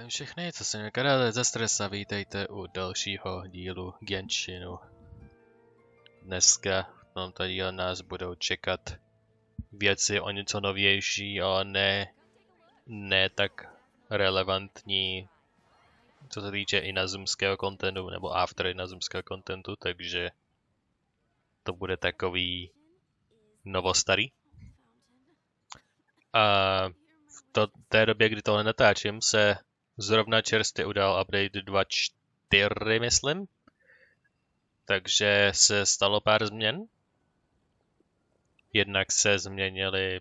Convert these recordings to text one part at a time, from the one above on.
Zdravím všechny, co se mě kadáte ze stresa, vítejte u dalšího dílu Genshinu. Dneska v tomto díle nás budou čekat věci o něco novější, ale ne tak relevantní, co se týče inazumského kontentu, nebo after inazumského kontentu, takže to bude takový novostarý. A v té době, kdy tohle natáčím, se zrovna čerstvě udal update 2.4, myslím. Takže se stalo pár změn. Jednak se změnily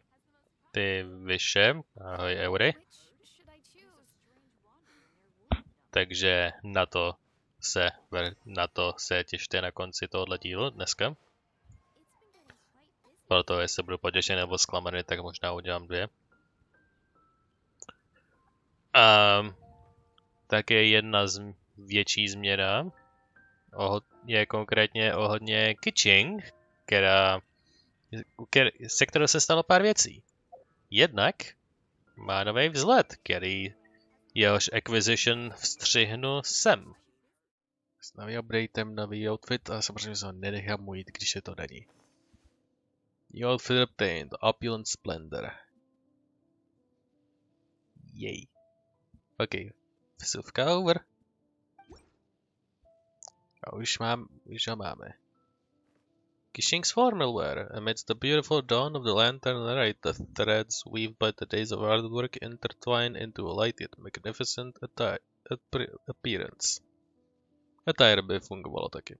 ty vyše, ahoj eury. Takže na to se těšte na konci tohohle dílu dneska. Proto jestli budu potěšen nebo zklamaný, tak možná udělám dvě. A také jedna větší změna je konkrétně ohledně Kitching, se kterou se stalo pár věcí. Jednak má nový vzhled, jehož acquisition vstřihnu sem. S novým updatem, nový outfit a samozřejmě se ho nenechám ujít, když je to není. The outfit obtained, opulent splendor. Jej. OK, vsuvka over. A už ho máme. Kishing's formal wear. Amidst the beautiful dawn of the lantern light, the threads weaved by the days of hard work intertwine into a light yet magnificent appearance. Attire by fungovalo taky.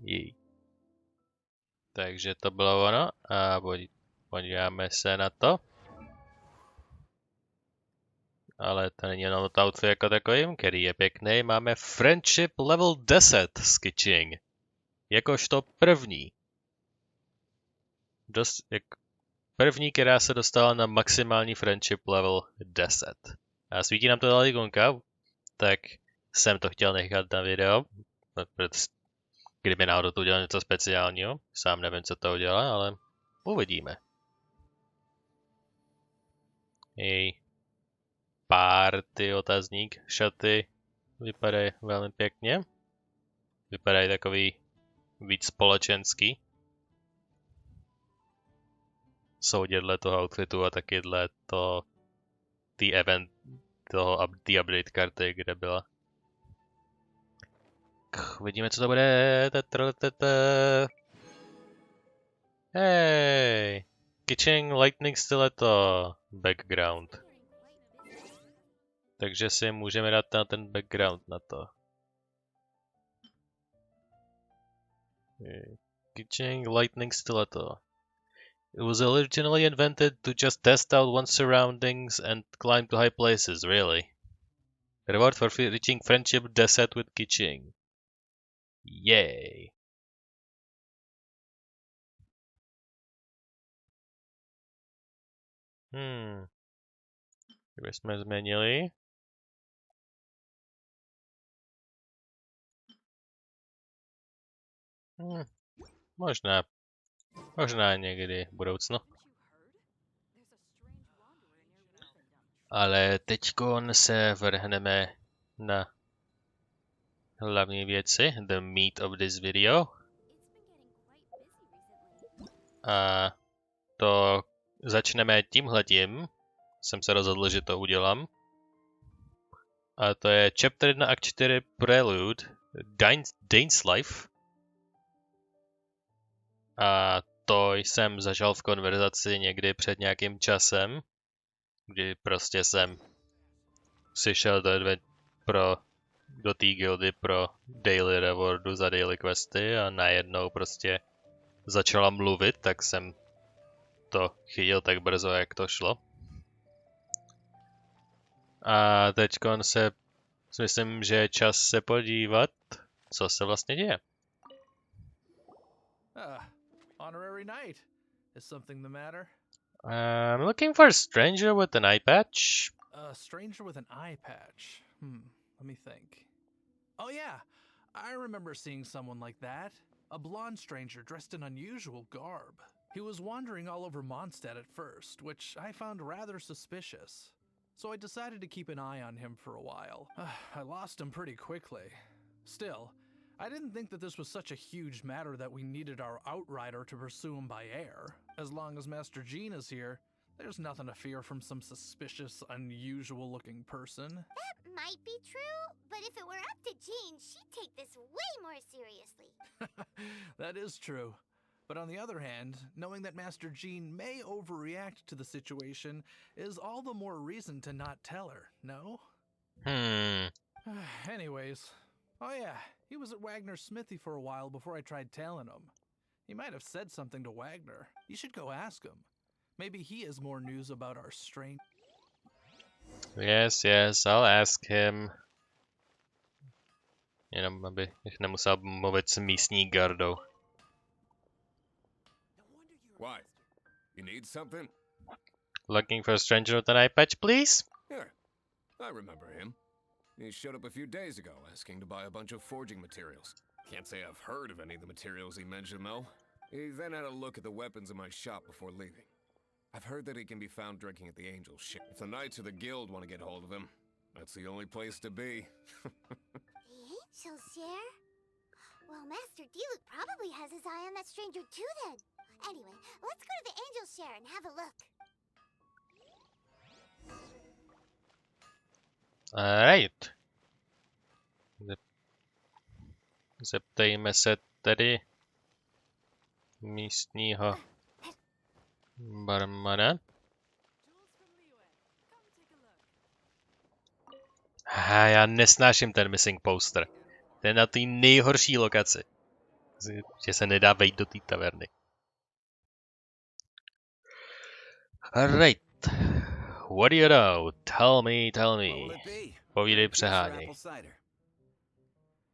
Jej. Takže to bylo ono a podíváme se na to. Ale to není jenom outfit jako takovým, který je pěkný. Máme Friendship level 10 s Kitching. Jakožto první. První, která se dostala na maximální Friendship level 10. A svítí nám to dala ikonka, tak jsem to chtěl nechat na video. Kdyby náhodou to udělal něco speciálního. Sám nevím, co to udělá, ale uvidíme. Jej. Party otazník, šaty vypadají velmi pěkně. Vypadají takový víc společenský. Soudě toho outfitu a taky dle té update karty, kde byla. Vidíme, co to bude. Hej! Kitchen Lightning Stiletto background. Takže si můžeme dát na ten background na to. Kitchen Lightning Stiletto. It was originally invented to just test out one's surroundings and climb to high places, really. Reward for reaching friendship 10 with Kitching. Yay! Kdybychom změnili. Možná někdy v budoucnu. Ale teďkon se vrhneme na hlavní věci, the meat of this video. A to začneme tímhletím. Jsem se rozhodl, že to udělám. A to je Chapter 1 Act 4 Prelude, Dane's Life. A to jsem zažil v konverzaci někdy před nějakým časem, kdy prostě jsem si šel do té guildy pro daily rewardu za daily questy a najednou prostě začala mluvit, tak jsem to chytil tak brzo, jak to šlo. A teďkon myslím, že je čas se podívat, co se vlastně děje. Honorary knight. Is something the matter? I'm looking for a stranger with an eye patch. A stranger with an eye patch. Let me think. Oh yeah, I remember seeing someone like that. A blonde stranger dressed in unusual garb. He was wandering all over Mondstadt at first, which I found rather suspicious. so I decided to keep an eye on him for a while. I lost him pretty quickly. Still, I didn't think that this was such a huge matter that we needed our outrider to pursue him by air. As long as Master Jean is here, there's nothing to fear from some suspicious, unusual-looking person. That might be true, but if it were up to Jean, she'd take this way more seriously. That is true. But on the other hand, knowing that Master Jean may overreact to the situation is all the more reason to not tell her, no? Anyways, oh yeah, he was at Wagner's smithy for a while before I tried tailing him. He might have said something to Wagner. You should go ask him. Maybe he has more news about our strange... Yes, I'll ask him. Jenom abych nemusel mluvit s místní gardou. Why? You need something? Looking for a stranger with an eye patch, please? Here. I remember him. He showed up a few days ago, asking to buy a bunch of forging materials. Can't say I've heard of any of the materials he mentioned, though. He then had a look at the weapons in my shop before leaving. I've heard that he can be found drinking at the Angel Ship. If the Knights of the Guild want to get hold of him, that's the only place to be. The Angel Share? Well, Master Diluc probably has his eye on that stranger too then. Anyway, let's go to the Angel Share and have a look. Alright. Zeptejme se tedy místního barmana. Já nesnáším ten missing poster. To je na té nejhorší lokaci. Že se nedá vejít do té taverny. Alright. What do you know? Tell me. Povídej, přeháněj.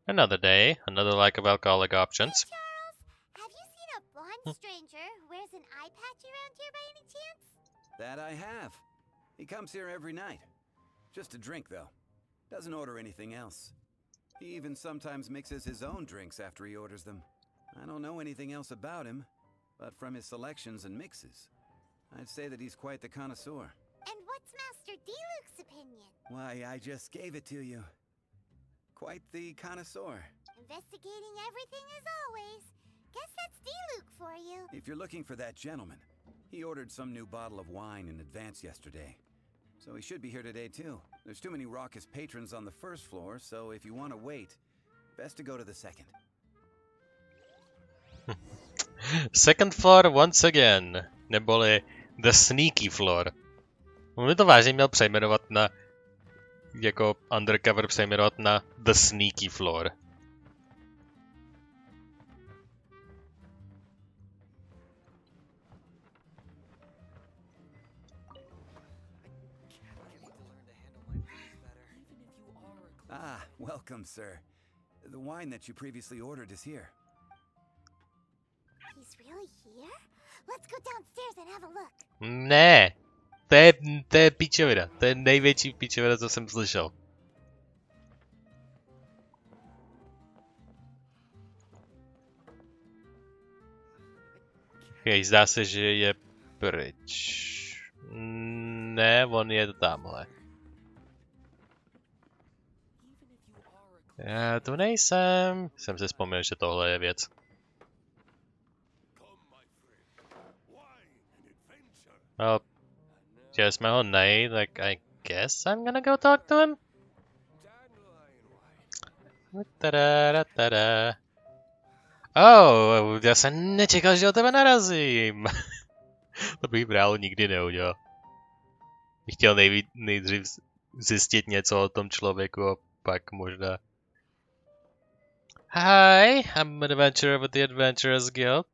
Another day, another lack of alcoholic options. Hey, Charles, have you seen a blonde stranger who wears an eye patch around here by any chance? That I have. He comes here every night. Just to drink, though. Doesn't order anything else. He even sometimes mixes his own drinks after he orders them. I don't know anything else about him, but from his selections and mixes, I'd say that he's quite the connoisseur. And what's Master Diluc's opinion? Why, I just gave it to you. Quite the connoisseur. Investigating everything as always. Guess that's Diluc for you. If you're looking for that gentleman, he ordered some new bottle of wine in advance yesterday. So he should be here today too. There's too many raucous patrons on the first floor, so if you want to wait, best to go to the second. Second floor once again. Neboli the sneaky floor. On by to vážně měl přejmenovat na... jako undercover přejmenovat na the sneaky floor. Ah, welcome, sir. The wine that you previously ordered is here. He's really here? Let's go downstairs and have a look. Ne. To je pičovina. To je největší pičovina, co jsem slyšel. Hej, zdá se, že je pryč. Ne, on je tamhle. Já tu nejsem. Jsem si vzpomněl, že tohle je věc. Well, chtěli jsme ho najít, tak I guess I'm gonna go talk to him. Tada. Oh, já jsem nečekal, že o tebe narazím. To bych brál nikdy neudělal. Bych chtěl nejdřív zjistit něco o tom člověku a pak možná. Hi, I'm an adventurer with the Adventurers Guild.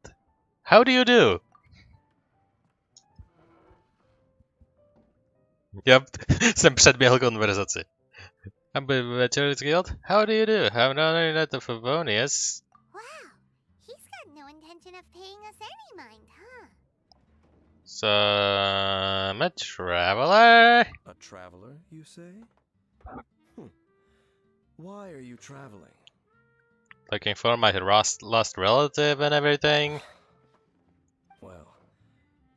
How do you do? Já jsem předběhl konverzaci. I'm an Adventurers Guild. How do you do? Have another night of Favonius. Wow, he's got no intention of paying us any mind, huh? So, I'm a traveler. A traveler, you say? Why are you traveling? Looking for my lost relative and everything. Well,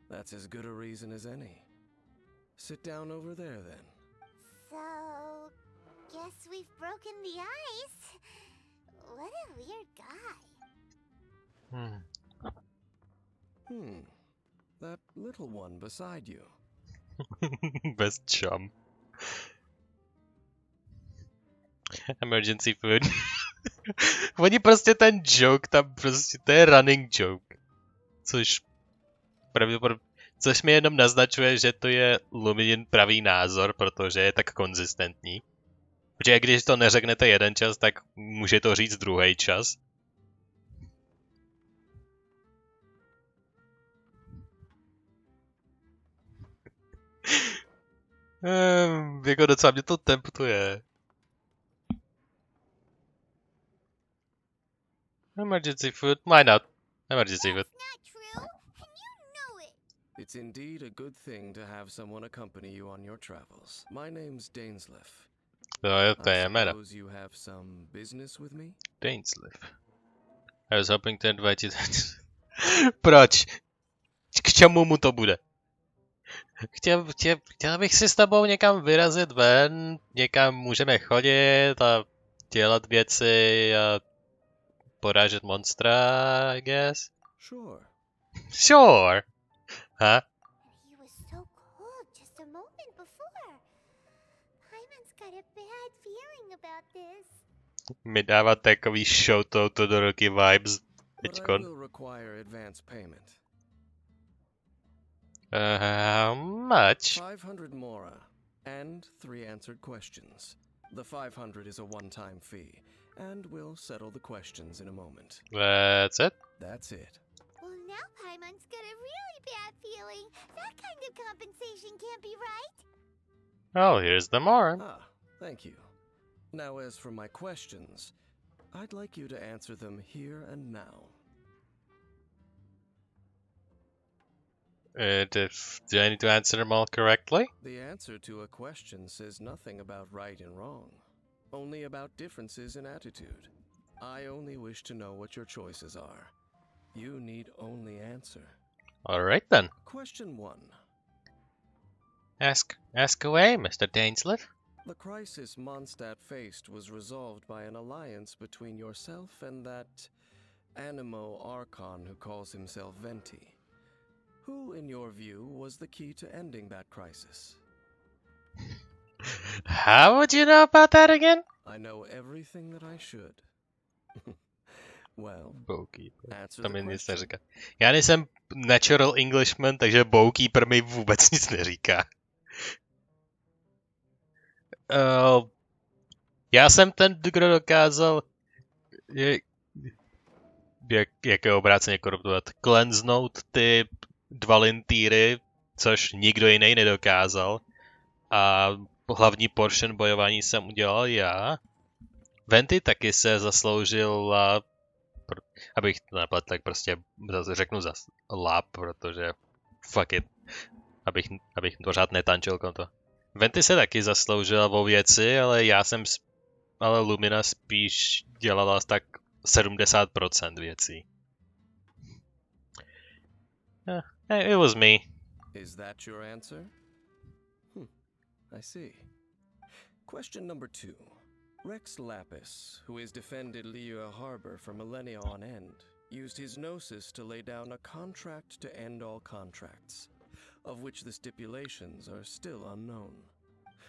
that's as good a reason as any. Sit down over there, then. So, guess we've broken the ice. What a weird guy. That little one beside you. Best chum. Emergency food. Oni prostě ten joke tam prostě, to je running joke. Což mi jenom naznačuje, že to je Luminin pravý názor, protože je tak konzistentní. Protože když to neřeknete jeden čas, tak může to říct druhý čas. Jako docela mě to temptuje. Emergency food, why not? Emergency food. Not true, and you know it. It's indeed a good thing to have someone accompany you on your travels. My name's Dainsleif. To je I jméno. suppose you have some business with me? Dainsleif. I was hoping to invite you. Proč? K čemu mu to bude? Chtěl bych si s tebou někam vyrazit ven, někam můžeme chodit a dělat věci a porážet monstra, I guess. Sure. Sure. Huh? He was so cold just a moment before. Paimon's got a bad feeling about this. Mi dává takový show to do roky vibes But I teďkon. will require advance payment. How much? 500 mora and 3 answered questions. The 500 is a one-time fee, and we'll settle the questions in a moment. That's it? That's it. Well, now Paimon's got a really bad feeling. That kind of compensation can't be right. Oh, here's the more. Ah, thank you. Now, as for my questions, I'd like you to answer them here and now. Do I need to answer them all correctly? The answer to a question says nothing about right and wrong, only about differences in attitude. I only wish to know what your choices are. You need only answer. Alright then. Question 1. Ask away, Mr. Dainsleif. The crisis Mondstadt faced was resolved by an alliance between yourself and that Animo Archon who calls himself Venti. Who, in your view, was the key to ending that crisis? How would you know about that again? I know everything that I should. Well, Bowkeeper. answer To the mi nic question. neříká. Já nejsem natural Englishman, takže Bowkeeper mi vůbec nic neříká. Já jsem ten, kdo dokázal jak je obráceně koruptovat, klenznout ty dva lintýry, což nikdo jiný nedokázal. A hlavní portion bojování jsem udělal já. Venti taky se zasloužil, abych to nepletl, tak prostě řeknu za lap, protože fuck it, abych pořád netančil konto. Venti se taky zasloužila o věci, ale Lumina spíš dělala tak 70% věcí. It was me. Is that your answer? I see. Question number 2. Rex Lapis, who has defended Liyue Harbor for millennia on end, used his gnosis to lay down a contract to end all contracts, of which the stipulations are still unknown.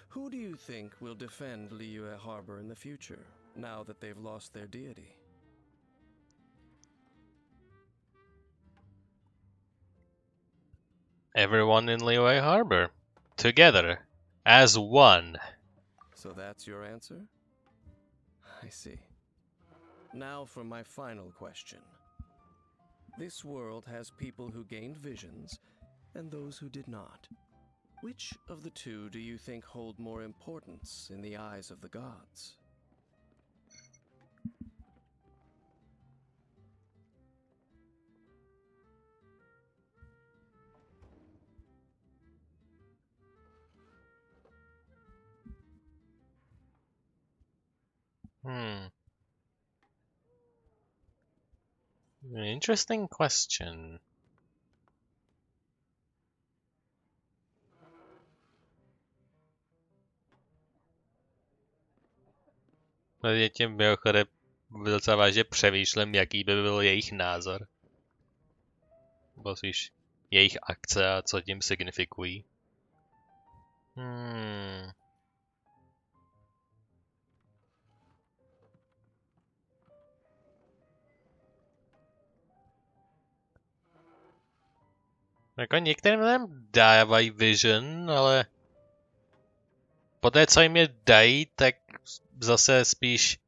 Who do you think will defend Liyue Harbor in the future, now that they've lost their deity? Everyone in Liyue Harbor. Together. As one. So that's your answer? I see. Now for my final question. This world has people who gained visions, and those who did not. Which of the two do you think hold more importance in the eyes of the gods? Interesting question. No, tím mimochodem docela vážně přemýšlím, jaký by byl jejich názor. Nebo spíš jejich akce a co tím signifikují. Jako některým lidem dávají vision, ale poté co jim je dají, tak zase spíš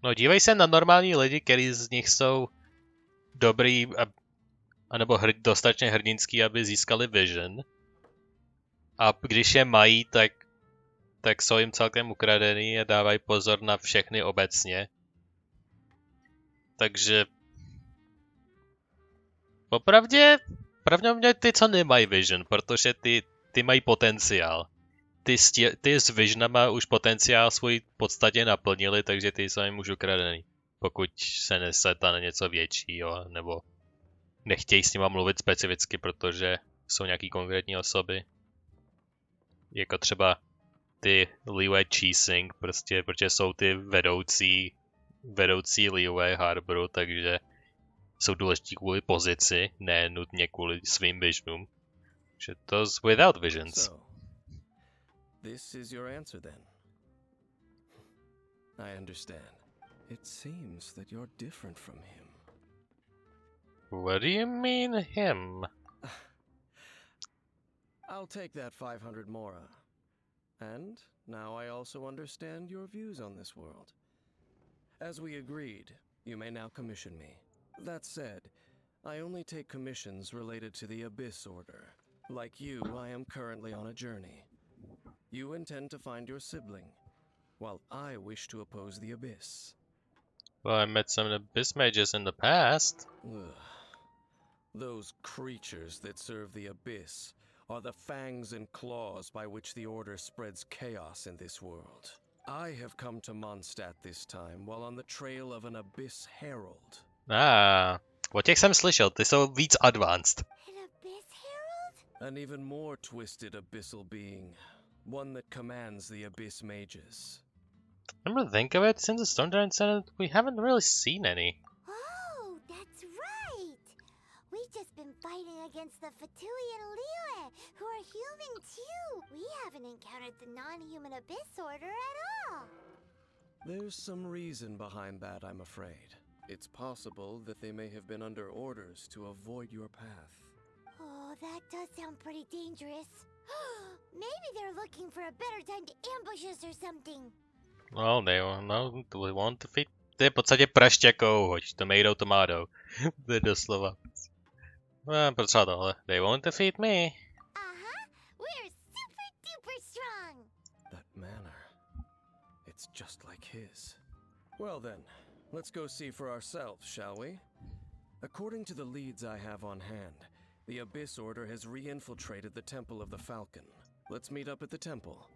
no dívej se na normální lidi, kteří z nich jsou dobrý anebo dostatečně hrdinský, aby získali vision. A když je mají, tak jsou jim celkem ukradený a dávají pozor na všechny obecně. Takže popravdě pravděpodobně ty, co nemají vision, protože ty mají potenciál. Ty s visionama už potenciál svůj v podstatě naplnili, takže ty jsou jim už ukradený. Pokud se nestane něco většího, nebo nechtějí s nima mluvit specificky, protože jsou nějaký konkrétní osoby. Jako třeba ty Liyue Cheesing, prostě, protože jsou ty vedoucí Liyue Harboru, takže jsou důležití kvůli pozici, ne nutně kvůli svým visionům. Že to without visions. So, this is your answer then. I understand. It seems that you're different from him. What do you mean, him? I'll take that 500 mora. And now I also understand your views on this world. As we agreed, you may now commission me. That said, I only take commissions related to the Abyss Order. Like you, I am currently on a journey. You intend to find your sibling, while I wish to oppose the Abyss. Well, I met some Abyss mages in the past. Ugh. Those creatures that serve the Abyss are the fangs and claws by which the Order spreads chaos in this world. I have come to Mondstadt this time while on the trail of an Abyss Herald. O těch jsem slyšel, ty jsou víc advanced. An Abyss Herald? An even more twisted abyssal being, one that commands the Abyss mages. Come to think of it, since the Storm incident, we haven't really seen any. Oh, that's right! We've just been fighting against the Fatui and Liyue, who are human too. We haven't encountered the non-human Abyss Order at all. There's some reason behind that, I'm afraid. It's possible that they may have been under orders to avoid your path. Oh, that does sound pretty dangerous. Maybe they're looking for a better time to ambush us or something. Well, they won't defeat. To je v podstatě prašťakou, hoď tomato. To je doslova. Potřeba tohle. They won't defeat me. Uh-huh. We're super duper strong. That manner. It's just like his. Well then, let's go see for ourselves, shall we? According to the leads I have on hand, the Abyss Order has re-infiltrated the Temple of the Falcon. Let's meet up at the temple.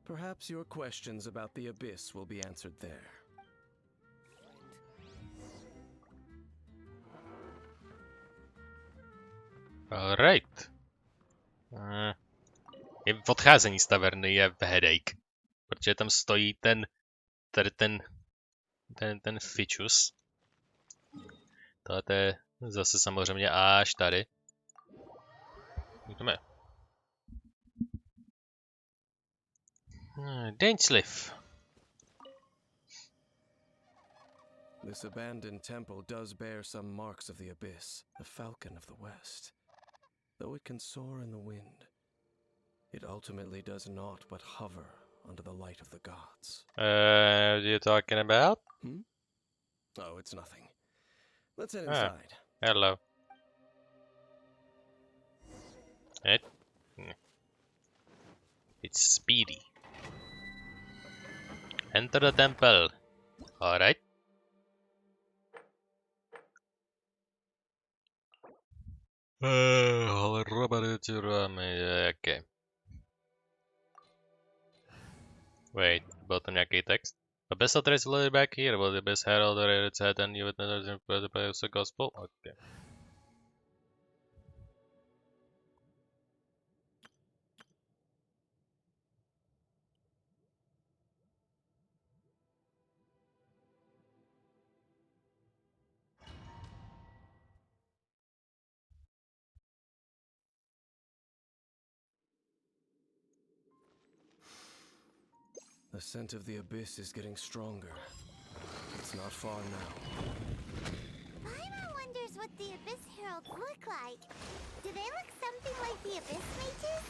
Perhaps your questions about the Abyss will be answered there. Alright. Odcházení z taverny je headache. Protože tam stojí ten fičus. Tohle je zase samozřejmě až tady. Jdeme. Dainsliff. This abandoned temple does bear some marks of the Abyss, the Falcon of the West. Though it can soar in the wind, it ultimately does naught but hover under the light of the gods. What are you talking about? Oh, it's nothing. Let's head inside. Hello. It's speedy. Enter the temple. Alright. Okay. Wait, byl tam nějaký text? Abyss is loaded back here, will the Abyss Herald or its head and you witness the place of the gospel? Okay. The scent of the abyss is getting stronger. It's not far now. Paimon wonders what the Abyss Heralds look like. Do they look something like the Abyss Mages?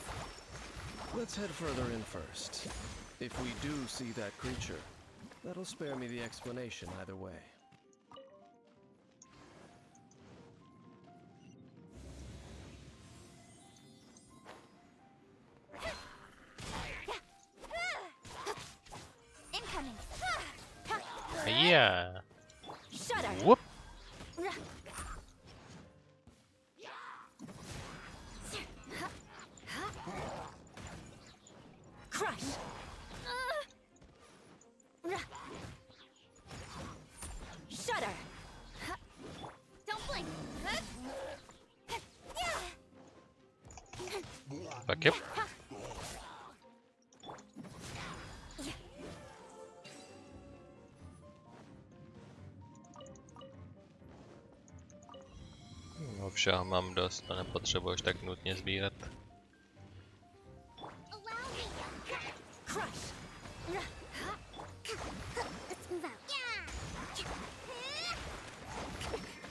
Let's head further in first. If we do see that creature, that'll spare me the explanation either way. Incoming. Yeah. Shudder. Whoop. Crush. Shudder. Don't blink. Fuck yep. No všeho mám dost, to nepotřebuješ tak nutně sbírat. Allow me. Crush. Let's move out.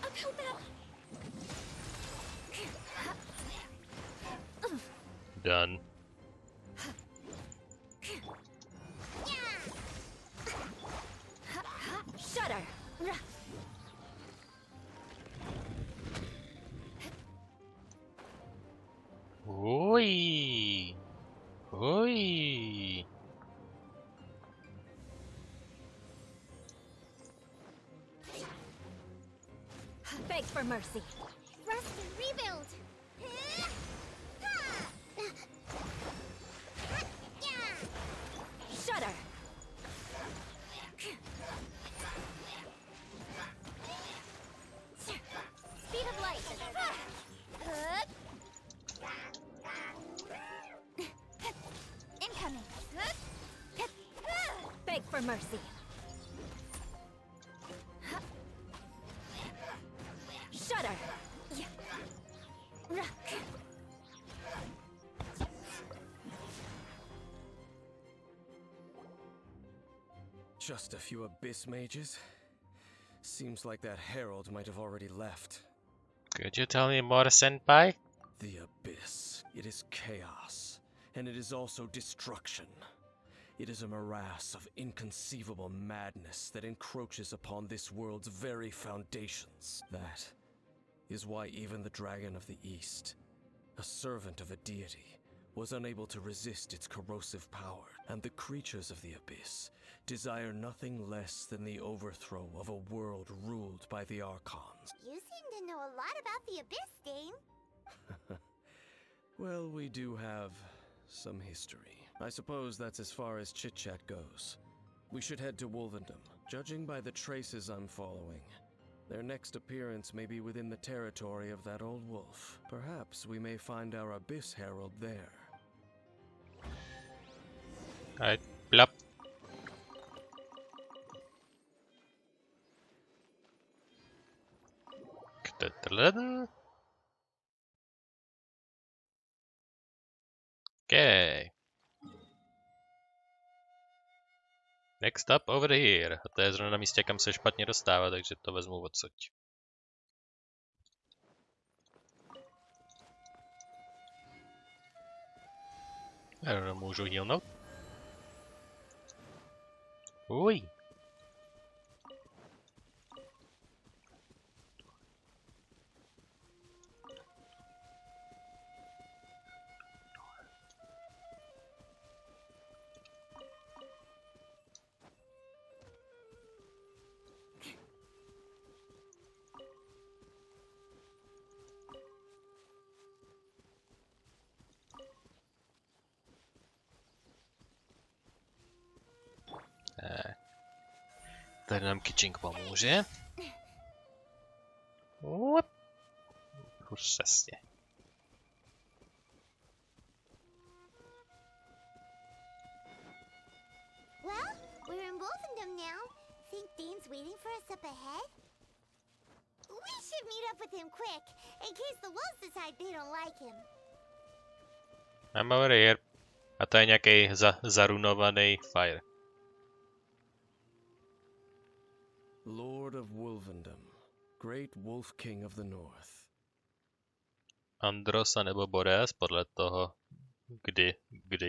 I'll help out. Done. Shudder. Oi. Oi. Beg for mercy. Rest and rebuild. Shudder. Speed of light. Incoming. Beg for mercy. Shudder. Just a few abyss mages? Seems like that herald might have already left. Could you tell me more, senpai? The abyss. It is chaos, and it is also destruction. It is a morass of inconceivable madness that encroaches upon this world's very foundations. That is why even the Dragon of the East, a servant of a deity, was unable to resist its corrosive power, and the creatures of the abyss desire nothing less than the overthrow of a world ruled by the Archons. You seem to know a lot about the Abyss, Dame. Well, we do have some history. I suppose that's as far as chit-chat goes. We should head to Wolvendom. Judging by the traces I'm following, their next appearance may be within the territory of that old wolf. Perhaps we may find our Abyss Herald there. Alright, plop. Okay. Next up over here. A to je zrovna na místě, kam se špatně dostává, takže to vezmu odsud. Já můžu healnout. Uj. Tady nám Kitching pomůže. Přesně. Well, we're in Wolfendom now. Think Dane's waiting for us up ahead? We should meet up with him quick, in case the wolves decide they don't like him. I'm over here. A to je nějaký zarunovaný fire. Lord of Wolvendom, Great Wolf King of the North. Andros nebo Boreas, podle toho,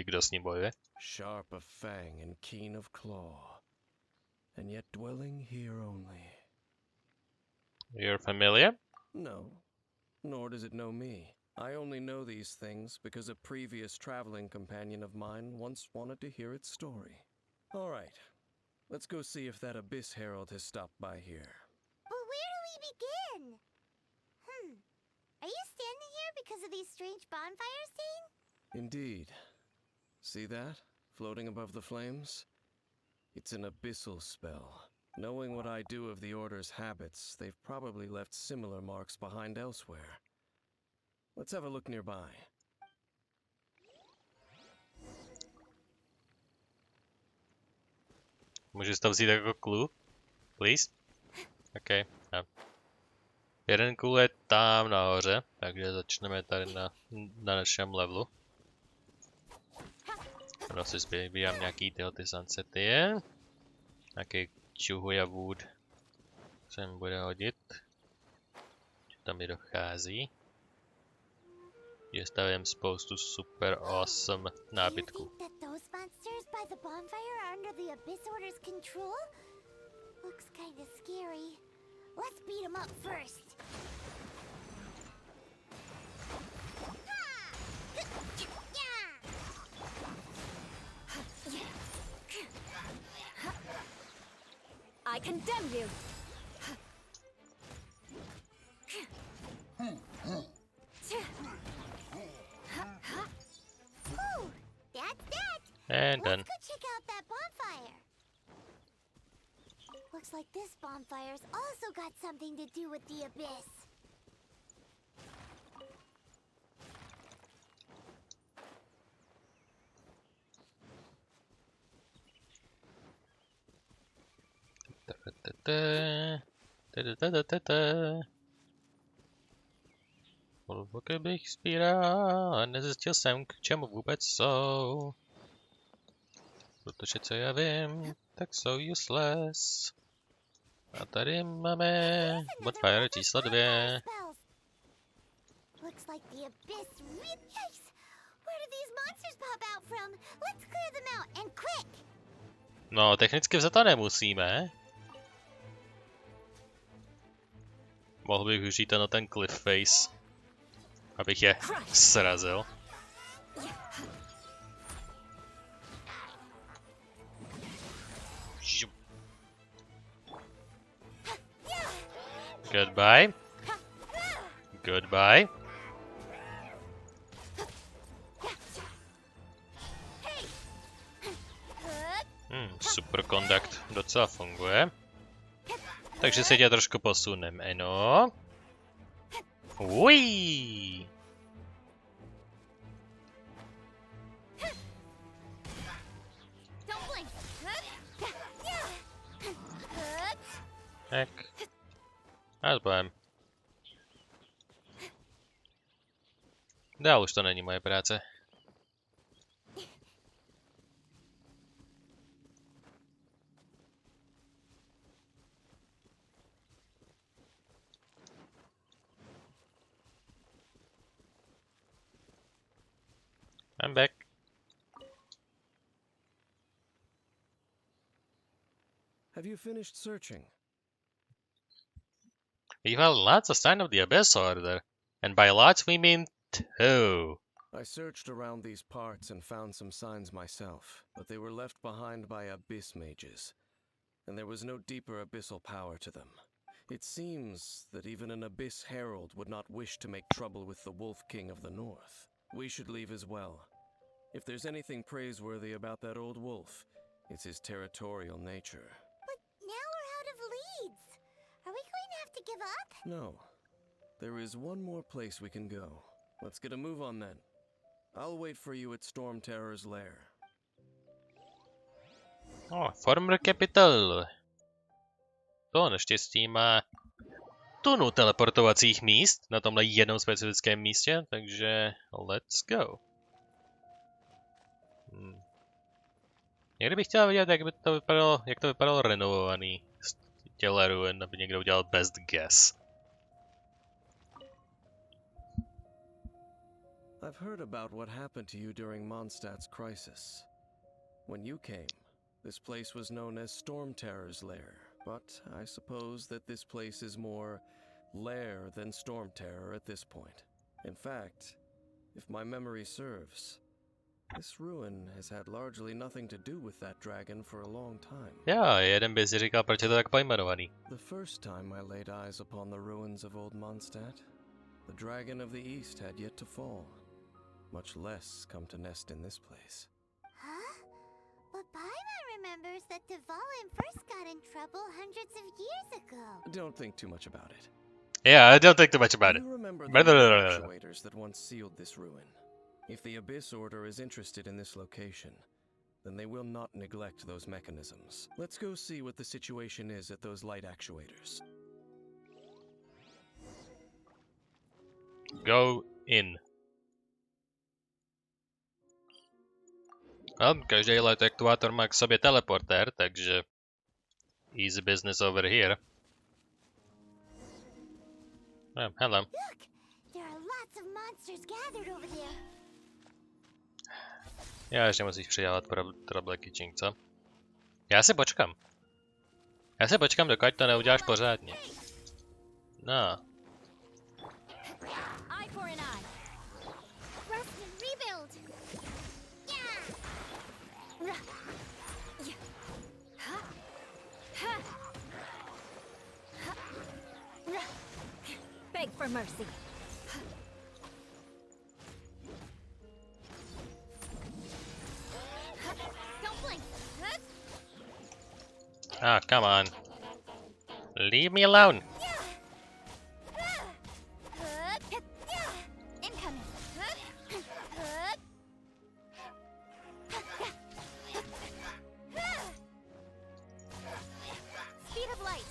kdo s ním bojuje. Sharp of fang and keen of claw, and yet dwelling here only. You're familiar? No, nor does it know me. I only know these things because a previous traveling companion of mine once wanted to hear its story. All right, let's go see if that Abyss Herald has stopped by here. But where do we begin? Are you standing here because of these strange bonfires, Dane? Indeed. See that? Floating above the flames? It's an abyssal spell. Knowing what I do of the Order's habits, they've probably left similar marks behind elsewhere. Let's have a look nearby. Můžu si to vzít jako clue? Please? OK. No. Jeden clue je tam nahoře, takže začneme tady na našem levelu. Ono si zbývám nějaký tyhle ty sunsety. Nějaký čuhuja wood. Co mi bude hodit? Tam mi dochází. Že stavím spoustu super awesome nábytku. Do you think that those monsters by the bonfire are under the Abyss Order's control? Looks kinda scary. Let's beat them up first. I condemn you. Whew, that's that. And done. Let's go check out that bonfire. Looks like this bonfire's also got something to do with the Abyss. Pokud bych sbíral a nezjistil jsem, k čemu vůbec jsou. Protože co já vím, tak jsou useless. A tady máme bonfire číslo 2. Looks like the Abyss Yikes! Where did these monsters pop out from? Let's clear them out and quick! No, technicky za to nemusíme. Mohl bych využít to na ten cliff face, abych je srazil. Goodbye. Goodbye. Super kontakt docela funguje. Takže se tě trošku posunem, ano. Uiii. Tak. A zbavím. Dál už to není moje práce. I'm back. Have you finished searching? You have lots of sign of the Abyss Order, and by lots we mean 2. I searched around these parts and found some signs myself, but they were left behind by Abyss mages, and there was no deeper abyssal power to them. It seems that even an Abyss Herald would not wish to make trouble with the Wolf King of the North. We should leave as well. If there's anything praiseworthy about that old wolf, it's his territorial nature. But now we're out of leads. Are we going to have to give up? No. There is one more place we can go. Let's get a move on then. I'll wait for you at Storm Terror's lair. Former Capital. To naštěstí má tunu teleportovacích míst na tomhle jednom specifickém místě, takže let's go. Někdy bych chtěl vidět, jak to vypadalo renovovaný. těle ruin, aby někdo udělal best guess. I've heard about what happened to you during Mondstadt's crisis. When you came, this place was known as Storm Terror's Lair, but I suppose that this place is more lair than Storm Terror at this point. In fact, if my memory serves, this ruin has had largely nothing to do with that dragon for a long time. Jo, jeden by si říkal, proč je to tak pojmenovaný. The first time I laid eyes upon the ruins of old Mondstadt, the dragon of the east had yet to fall, much less come to nest in this place. Huh? But Paimon remembers that Dvalin first got in trouble hundreds of years ago. Don't think too much about it. Yeah, I don't think too much about it. You remember the Blah, blah, blah, blah. actuators that once sealed this ruin. If the Abyss Order is interested in this location, then they will not neglect those mechanisms. Let's go see what the situation is at those light actuators. Go in. No, každý light aktuátor má k sobě teleportér, takže easy business over here. Hello. Look! There are lots of monsters gathered over there. Já ještě musíš přidávat trouble kitchen, co? Já si počkám. Já si počkám, dokud to neuděláš pořádně. No. Eye for an eye. Rust and rebuild! Yeah! Beg for mercy. Don't blink! Ah, come on. Leave me alone. Incoming! Speed of light!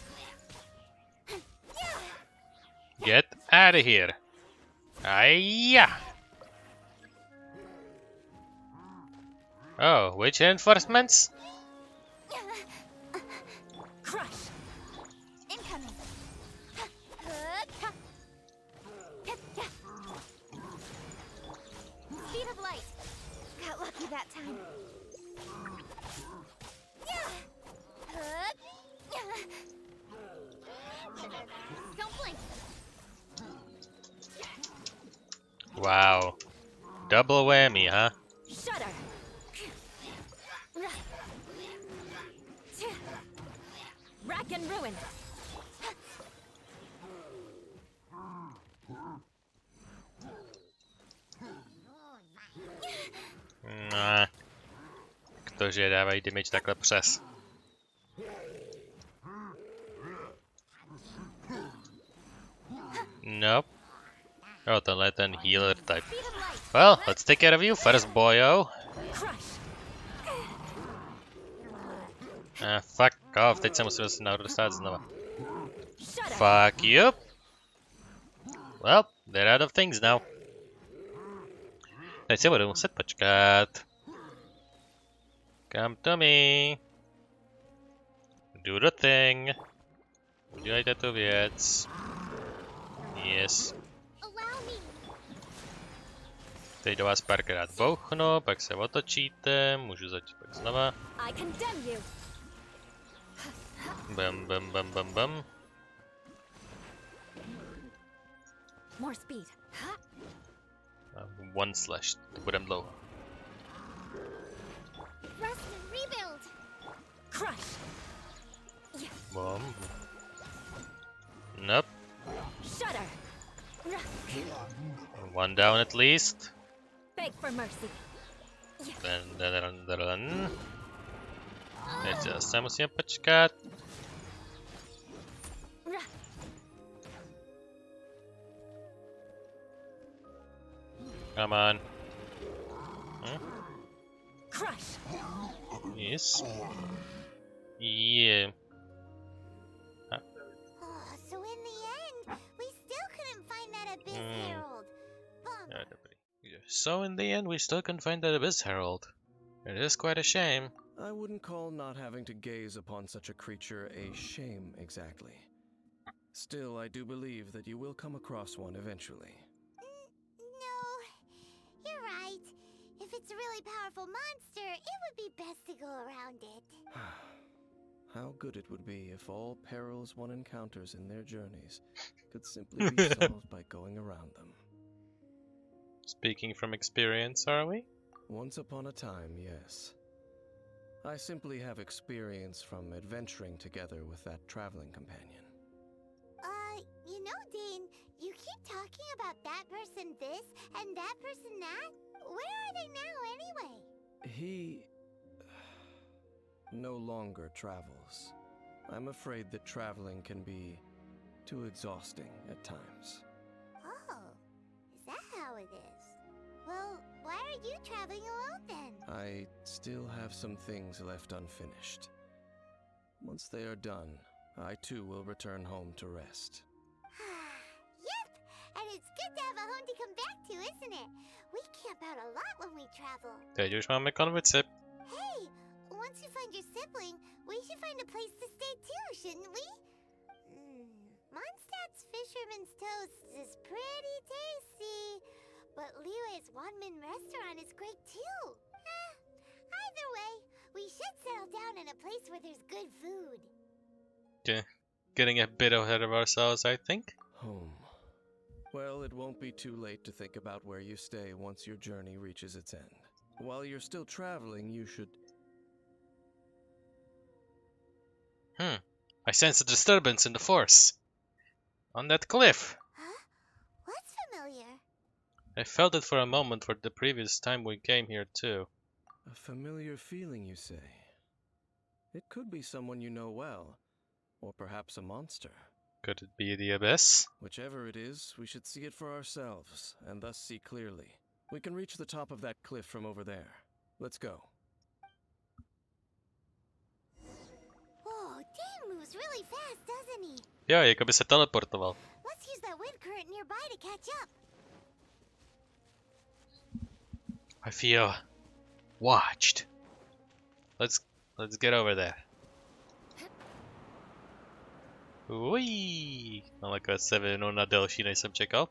Get out of here. Aiyah. Oh, which reinforcements? Crush. Incoming! Speed of light! Got lucky that time. Don't blink! Wow. Double whammy, huh? Shudder. Rack and ruin. Nah. Ktože dávají damage takhle přes. Nope. Oh, tenhle je ten healer type. Well, let's take care of you first, boyo. Crush. Fuck off, teď se musím zase nahoru dostat znova. Shudder. Fuck you. Well, they're out of things now. Teď si budu muset počkat. Come to me. Do the thing. Udělejte tu věc. Yes. Allow me! Teď do vás párkrát bouchnu, pak se otočíte, můžu začít pak znova. I condemn you. Bam, bam, bam, bam, bam. More speed. One slash, to budem dlouho. Rust and rebuild! Crush. Bom. Nope. Shudder. One down at least. Beg for mercy. Dun. Teď zase musíme počkat. Come on. Crush. Yes. Yeah. Oh, so in the end, we still couldn't find that Abyss Herald. Bummer. So in the end, we still couldn't find that Abyss Herald. It is quite a shame. I wouldn't call not having to gaze upon such a creature a shame exactly. Still, I do believe that you will come across one eventually. No, you're right. If it's a really powerful monster, it would be best to go around it. How good it would be if all perils one encounters in their journeys could simply be solved by going around them. Speaking from experience, are we? Once upon a time, yes. I simply have experience from adventuring together with that traveling companion. You know, Dane, you keep talking about that person this and that person that. Where are they now, anyway? He no longer travels. I'm afraid that traveling can be too exhausting at times. Oh, is that how it is? Well, why are you traveling alone then? I still have some things left unfinished. Once they are done, I too will return home to rest. Yep, and it's good to have a home to come back to, isn't it? We camp out a lot when we travel. Teď už máme konvici. Hey, once you find your sibling, we should find a place to stay too, shouldn't we? Mondstadt's Fisherman's Toast is pretty tasty, but Liyue's one-man restaurant is great too. Either way, we should settle down in a place where there's good food. Okay. Getting a bit ahead of ourselves, I think. Home. Well, it won't be too late to think about where you stay once your journey reaches its end. While you're still traveling, you should... I sense a disturbance in the force. On that cliff. Huh? What's familiar? I felt it for a moment for the previous time we came here too. A familiar feeling, you say? It could be someone you know well, or perhaps a monster. Could it be the abyss? Whichever it is, we should see it for ourselves, and thus see clearly. We can reach the top of that cliff from over there. Let's go. Whoa, Dane moves really fast, doesn't he? Jo, jako by se teleportoval. Let's use that wind current nearby to catch up. I feel watched. Let's get over there. Uj, ale se vyvinul na delší, než jsem čekal.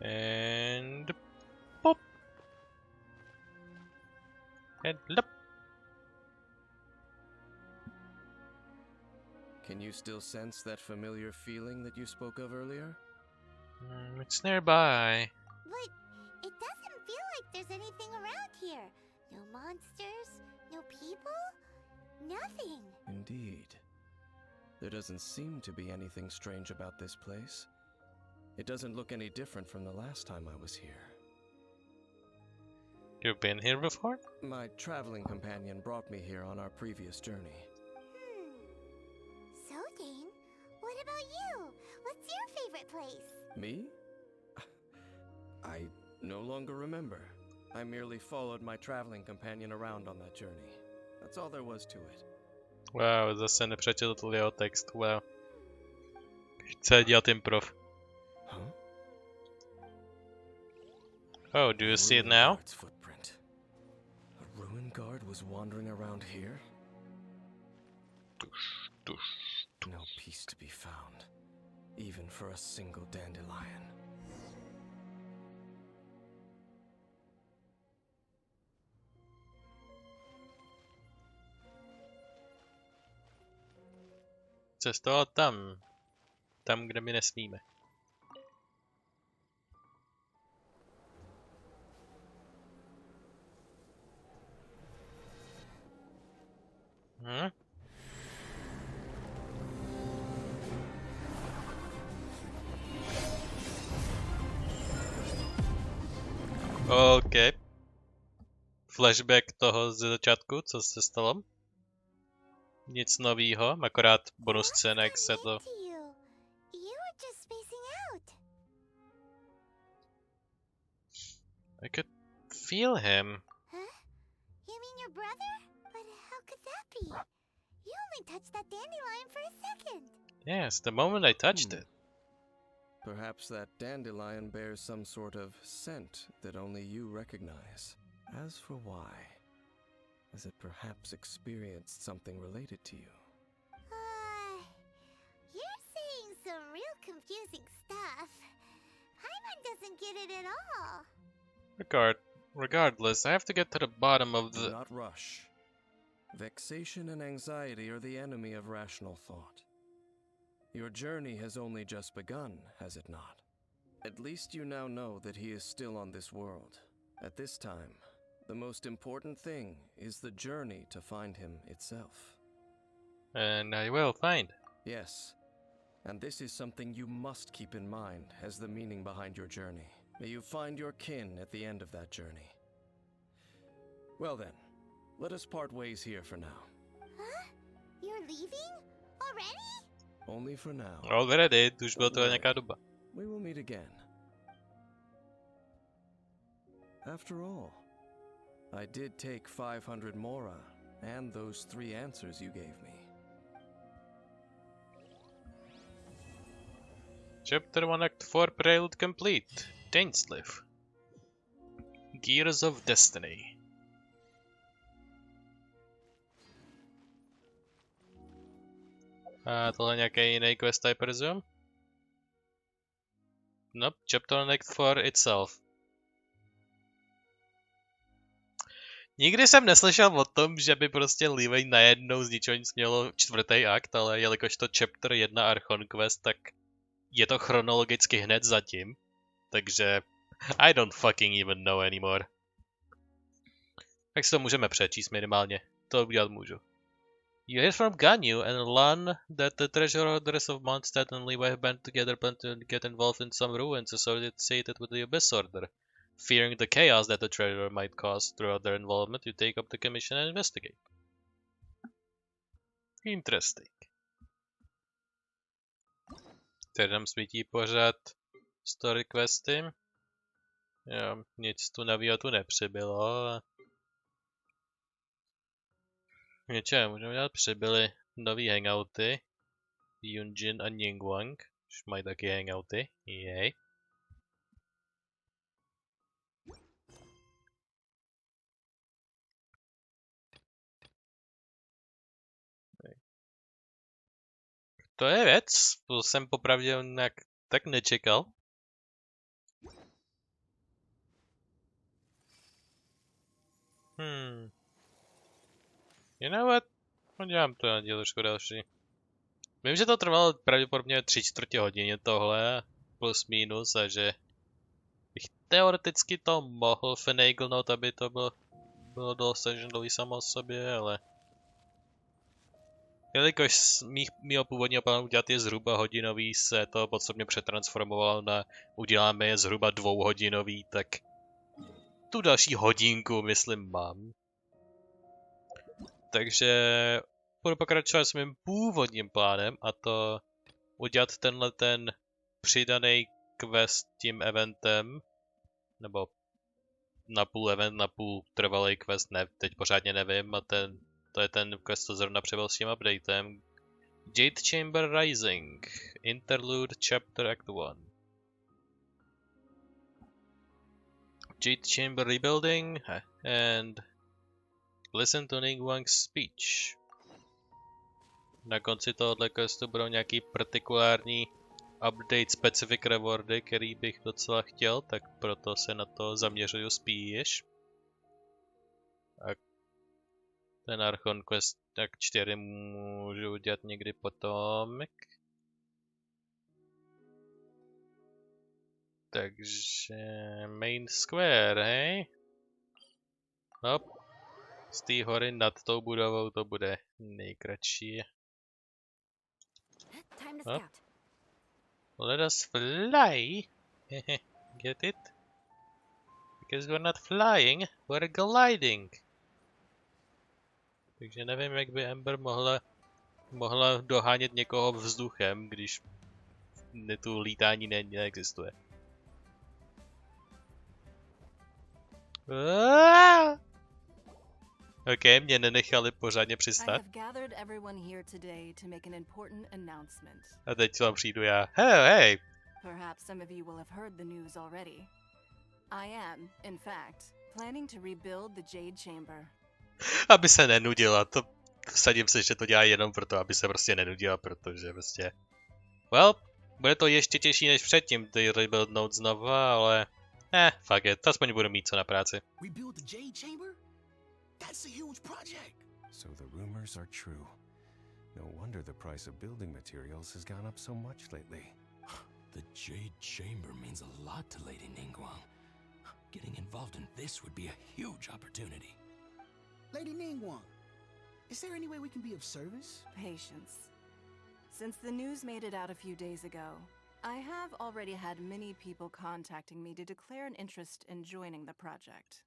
And pop. And lop. Can you still sense that familiar feeling that you spoke of earlier? It's nearby. But it doesn't feel like there's anything around here. No monsters, no people, nothing. Indeed. There doesn't seem to be anything strange about this place. It doesn't look any different from the last time I was here. You've been here before? My traveling companion brought me here on our previous journey. So, Dane, what about you? What's your favorite place? Me? I no longer remember. I merely followed my traveling companion around on that journey. That's all there was to it. Wow, zase nepřečetl jeho text, wow. Chce dělat improv. Huh? Oh, do you see it now? Guard's footprint. A ruin guard was wandering around here? No peace to be found, even for a single dandelion. Cestoval tam. Tam, kde my nesmíme. OK. Flashback toho ze začátku, co se stalo. Nic novýho, akorát bonus scéna, jak se to... I could feel him. Huh? You mean your brother? But how could that be? You only touched that dandelion for a second. Yes, the moment I touched it. Perhaps that dandelion bears some sort of scent that only you recognize. As for why, has it perhaps experienced something related to you? You're saying some real confusing stuff. Paimon doesn't get it at all. Regardless, I have to get to the bottom of Do the... not rush. Vexation and anxiety are the enemy of rational thought. Your journey has only just begun, has it not? At least you now know that he is still on this world. At this time, the most important thing is the journey to find him itself. And I will find. Yes, and this is something you must keep in mind as the meaning behind your journey. May you find your kin at the end of that journey. Well then, let us part ways here for now. Huh? You're leaving? Already? Only for now. Already, už byla to nějaká doba. We will meet again. After all, I did take 500 mora and those 3 answers you gave me. Chapter 1 Act 4 Prelude complete. Dainsliff. Gears of Destiny. A tohle nějaký jiný quest, I presume? Nope, Chapter 1 Act 4 itself. Nikdy jsem neslyšel o tom, že by prostě Liyue najednou z ničeho nic mělo 4. akt, ale jelikož to Chapter 1 Archon Quest, tak je to chronologicky hned zatím. Takže I don't fucking even know anymore. Tak si to můžeme přečíst minimálně. To udělat můžu. You hear from Ganyu and learn that the treasure hoarders of Mondstadt and Liyue have band together plan to get involved in some ruins associated with the Abyss Order. Fearing the chaos that the treasure might cause throughout their involvement, you take up the commission and investigate. Interesting. Tady nám svítí pořád story questy. Jo, nic tu nového tu nepřibylo. Něčeho můžeme dělat, přibyly nový hangouty. Yunjin a Ningguang, už mají taky hangouty, jej. To je věc, to jsem popravdě nějak tak nečekal. You know what? Udělám to na díl trošku další. Vím, že to trvalo pravděpodobně 3/4 hodiny tohle, plus minus, a že bych teoreticky to mohl finaglenout, aby to bylo dosažený samo o sobě, ale... Jelikož z mýho původního plánu udělat je zhruba hodinový, se to podstatně přetransformovalo na uděláme je zhruba 2hodinový, tak tu další hodinku, myslím, mám. Takže budu pokračovat s mým původním plánem, a to udělat tenhle ten přidaný quest tím eventem, nebo na půl event, na půl trvalý quest, ne, teď pořádně nevím, a to je ten quest, co zrovna přibyl s tím updatem. Jade Chamber Rising, Interlude Chapter Act 1. Jade Chamber Rebuilding and Listen to Ningguang's speech. Na konci tohohle questu budou nějaký partikulární update specific rewardy, který bych docela chtěl, tak proto se na to zaměřuju spíš. A ten Archon Quest tak 4 můžu udělat někdy potom. Takže main square, hej? Hop. Z té hory nad tou budovou to bude nejkratší. Hop. Let us fly. Get it? Because we're not flying, we're gliding. Takže nevím, jak by Ember mohla dohánět někoho vzduchem, když tu lítání neexistuje. OK, mě nenechali pořádně přistát. A teď vám přijdu já. Hey, Perhaps some of you will have heard the news already. I am, in fact, planning to rebuild the Jade Chamber. Aby se nenudila, to vsadím se, že to dělá jenom proto, aby se prostě nenudila, protože prostě... Well, bude to ještě těžší než předtím, ty rebuildnout znova, ale... fuck it, aspoň budu mít co na práci. Rebuild the Jade Chamber? That's a huge project. So the rumors are true. No wonder the price of building materials has gone up so much lately. The Jade Chamber means a lot to Lady Ningguang. Getting involved in this would be a huge opportunity. Lady Ningguang, is there any way we can be of service? Patience. Since the news made it out a few days ago, I have already had many people contacting me to declare an interest in joining the project.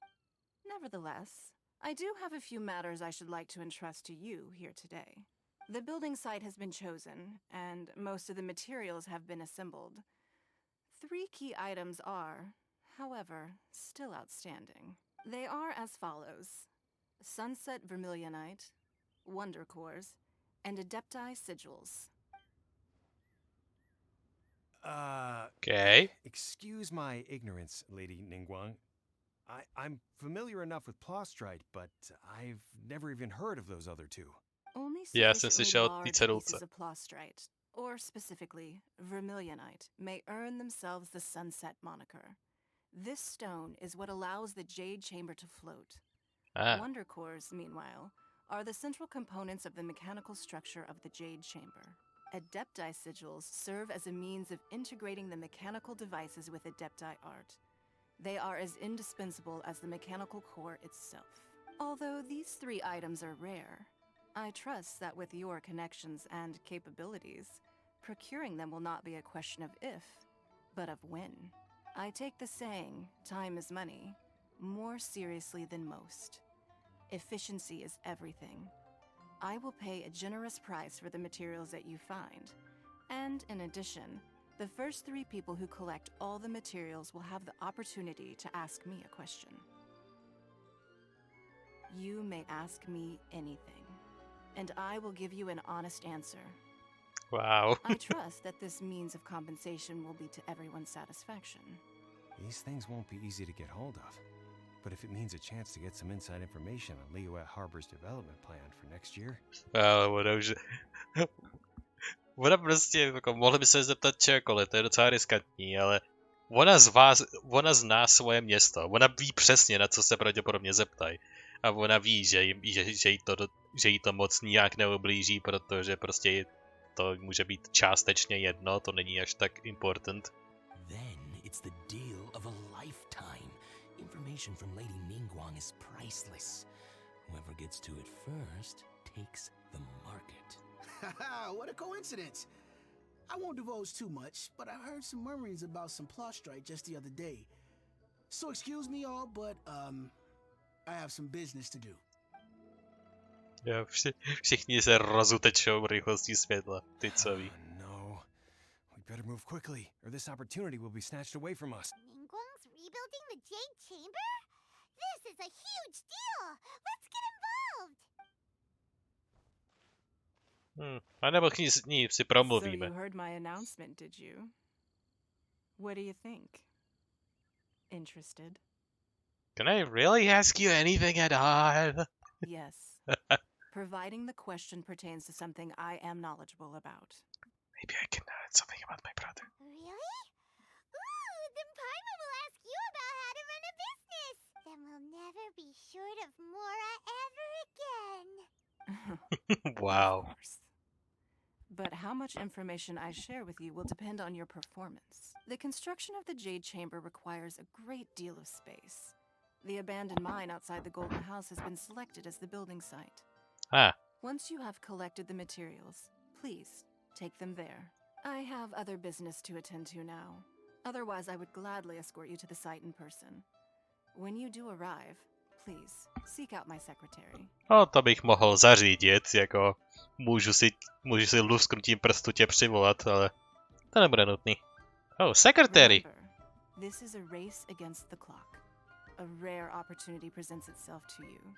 Nevertheless, I do have a few matters I should like to entrust to you here today. The building site has been chosen, and most of the materials have been assembled. 3 key items are, however, still outstanding. They are as follows: Sunset Vermilionite, Wonder Cores, and Adepti Sigils. Okay. Excuse my ignorance, Lady Ningguang. I'm familiar enough with Plostrite, but I've never even heard of those other two. Only Já sufficiently jsem slyšel large ty cedulce. pieces of Plostrite, or specifically Vermilionite, may earn themselves the Sunset moniker. This stone is what allows the Jade Chamber to float. Wonder Cores, meanwhile, are the central components of the mechanical structure of the Jade Chamber. Adepti Sigils serve as a means of integrating the mechanical devices with Adepti art. They are as indispensable as the mechanical core itself. Although these 3 items are rare, I trust that with your connections and capabilities, procuring them will not be a question of if, but of when. I take the saying, time is money, more seriously than most. Efficiency is everything. I will pay a generous price for the materials that you find, and in addition, the first 3 people who collect all the materials will have the opportunity to ask me a question. You may ask me anything, and I will give you an honest answer. Wow. I trust that this means of compensation will be to everyone's satisfaction. These things won't be easy to get hold of. But if it means a chance to get some inside information on Liyue Harbor's development plan for next year... Ona už... Ona prostě, jako, mohli by se zeptat čehokoliv, to je docela riskantní, ale ona zná svoje město, ona ví přesně, na co se pravděpodobně zeptají. A ona ví, že jí to moc nijak neublíží, protože prostě to může být částečně jedno, to není až tak important. Then it's the deal of a lifetime. Information from Lady Ningguang is priceless. Whoever gets to it first takes the market. Haha, what a coincidence. I won't divulge too much, but I heard some murmurings about some Plostrite just the other day. So excuse me all, but I have some business to do. Jo, všichni se rozutečou rychlostí světla, ty co ví. No. We better move quickly, or this opportunity will be snatched away from us. Ningguang's rebuilding the Jade Chamber? This is a huge deal! Let's get involved! A nebo k ní si promluvíme. So you heard my announcement, did you? What do you think? Interested? Can I really ask you anything at all? Yes. Providing the question pertains to something I am knowledgeable about. Maybe I can learn something about my brother. Really? Ooh, then Paimon will ask you about how to run a business! Then we'll never be short of Mora ever again! Wow. Of course. But how much information I share with you will depend on your performance. The construction of the Jade Chamber requires a great deal of space. The abandoned mine outside the Golden House has been selected as the building site. Once you have collected the materials, please take them there. I have other business to attend to now. Otherwise, I would gladly escort you to the site in person. When you do arrive, please seek out my secretary. No, to bych mohl zařídit, jako můžu si lusknutím prstu tě přivolat, ale to nebude nutný. Oh, secretary! Remember, this is a race against the clock. A rare opportunity presents itself to you.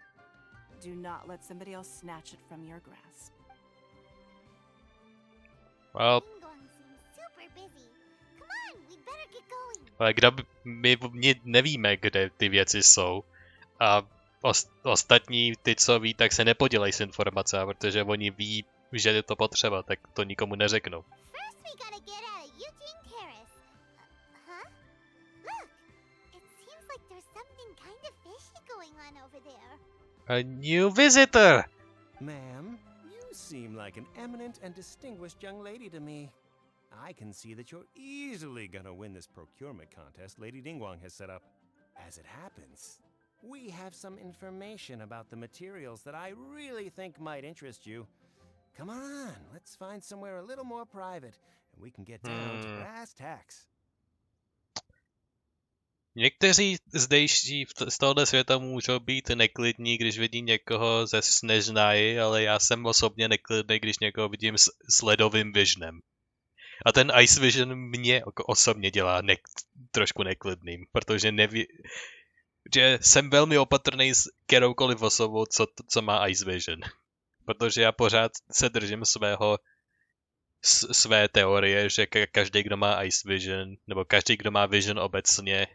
Do not let somebody else snatch it from your grasp. Well, Ningguang seems super busy. Come on, Ale my nevíme, kde ty věci jsou. A ostatní, ty, co ví, tak se nepodělají s informace, protože oni ví, že je to potřeba, tak to nikomu neřeknou. A new visitor! Ma'am, you seem like an eminent and distinguished young lady to me. I can see that you're easily gonna win this procurement contest Lady Ningguang has set up. As it happens, we have some information about the materials that I really think might interest you. Come on, let's find somewhere a little more private, and we can get down to brass tacks. Někteří zdejší z tohoto světa můžou být neklidní, když vidí někoho ze Snežnaji, ale já jsem osobně neklidný, když někoho vidím s ledovým visionem. A ten Ice Vision mě osobně dělá trošku neklidným, protože že jsem velmi opatrný s kteroukoliv osobou, co má Ice Vision. Protože já pořád se držím své teorie, že každý, kdo má Ice Vision, nebo každý, kdo má Vision obecně,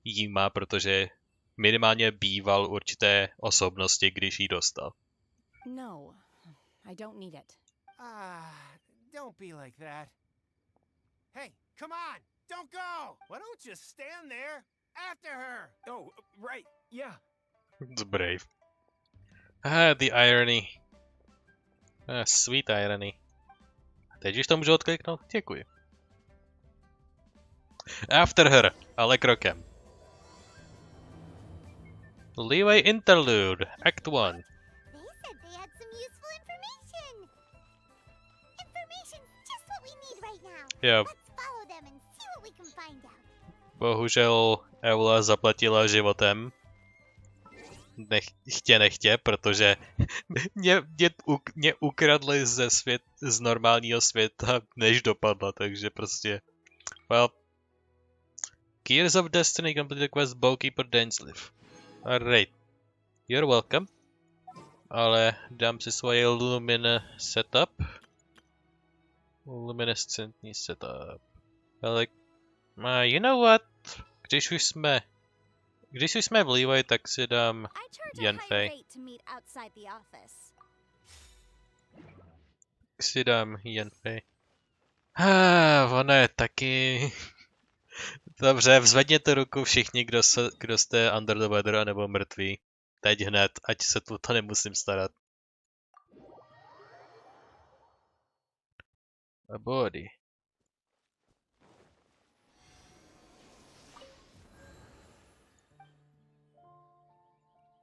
jí má, protože minimálně býval určité osobnosti, když jí dostal. No, I don't need it. Don't be like that. Hey, come on! Don't go! Why don't you stand there after her? Oh, right, yeah. It's brave. The irony. Sweet irony. Teď už to můžu odkliknout? Děkuji. After her, ale krokem. Liyue Interlude, Act 1. They said they had some useful information. Information's just what we need right now. Jo. Let's follow them and see what we can find out. Bohužel Eula zaplatila životem. Nechtě, protože mě ukradli z normálního světa, než dopadla, takže prostě... Well... Gears of Destiny completed quest Bowkeeper Dainsleif. Alright. You're welcome. Ale dám si svoje setup. Luminescentní setup. Ale... you know what? Když už jsme v Liyue, tak si dám Yanfei. Si dám Yanfei. Ono je taky... Dobře, vzvedněte ruku všichni, kdo jste under the weather nebo mrtví. Teď hned, ať se to nemusím starat. A body.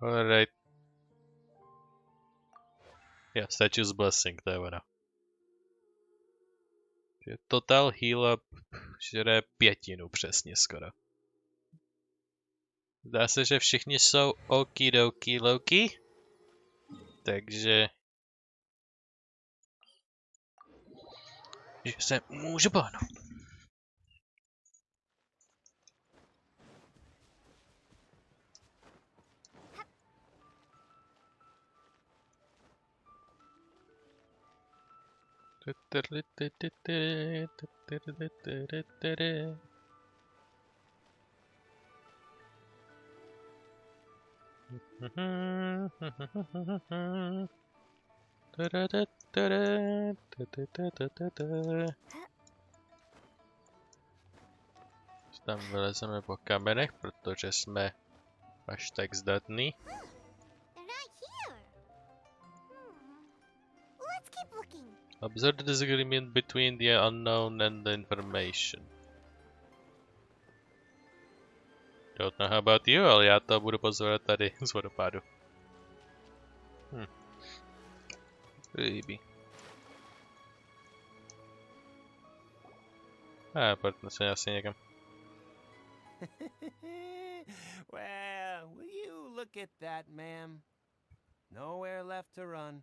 Alright. Yeah, Statue's Blessing, to je ono. Total heal up žere 5 přesně skoro. Zdá se, že všichni jsou okidoki loki. Takže... že se můžu pohnout. Tam vylezeme po kamenech, protože jsme až tak zdatní. Observe the disagreement between the unknown and the information. Don't know how about you, ale já to budu pozorovat tady z vodopádu. Líbí. Pojďme se asi někam. Well, will you look at that, ma'am? Nowhere left to run.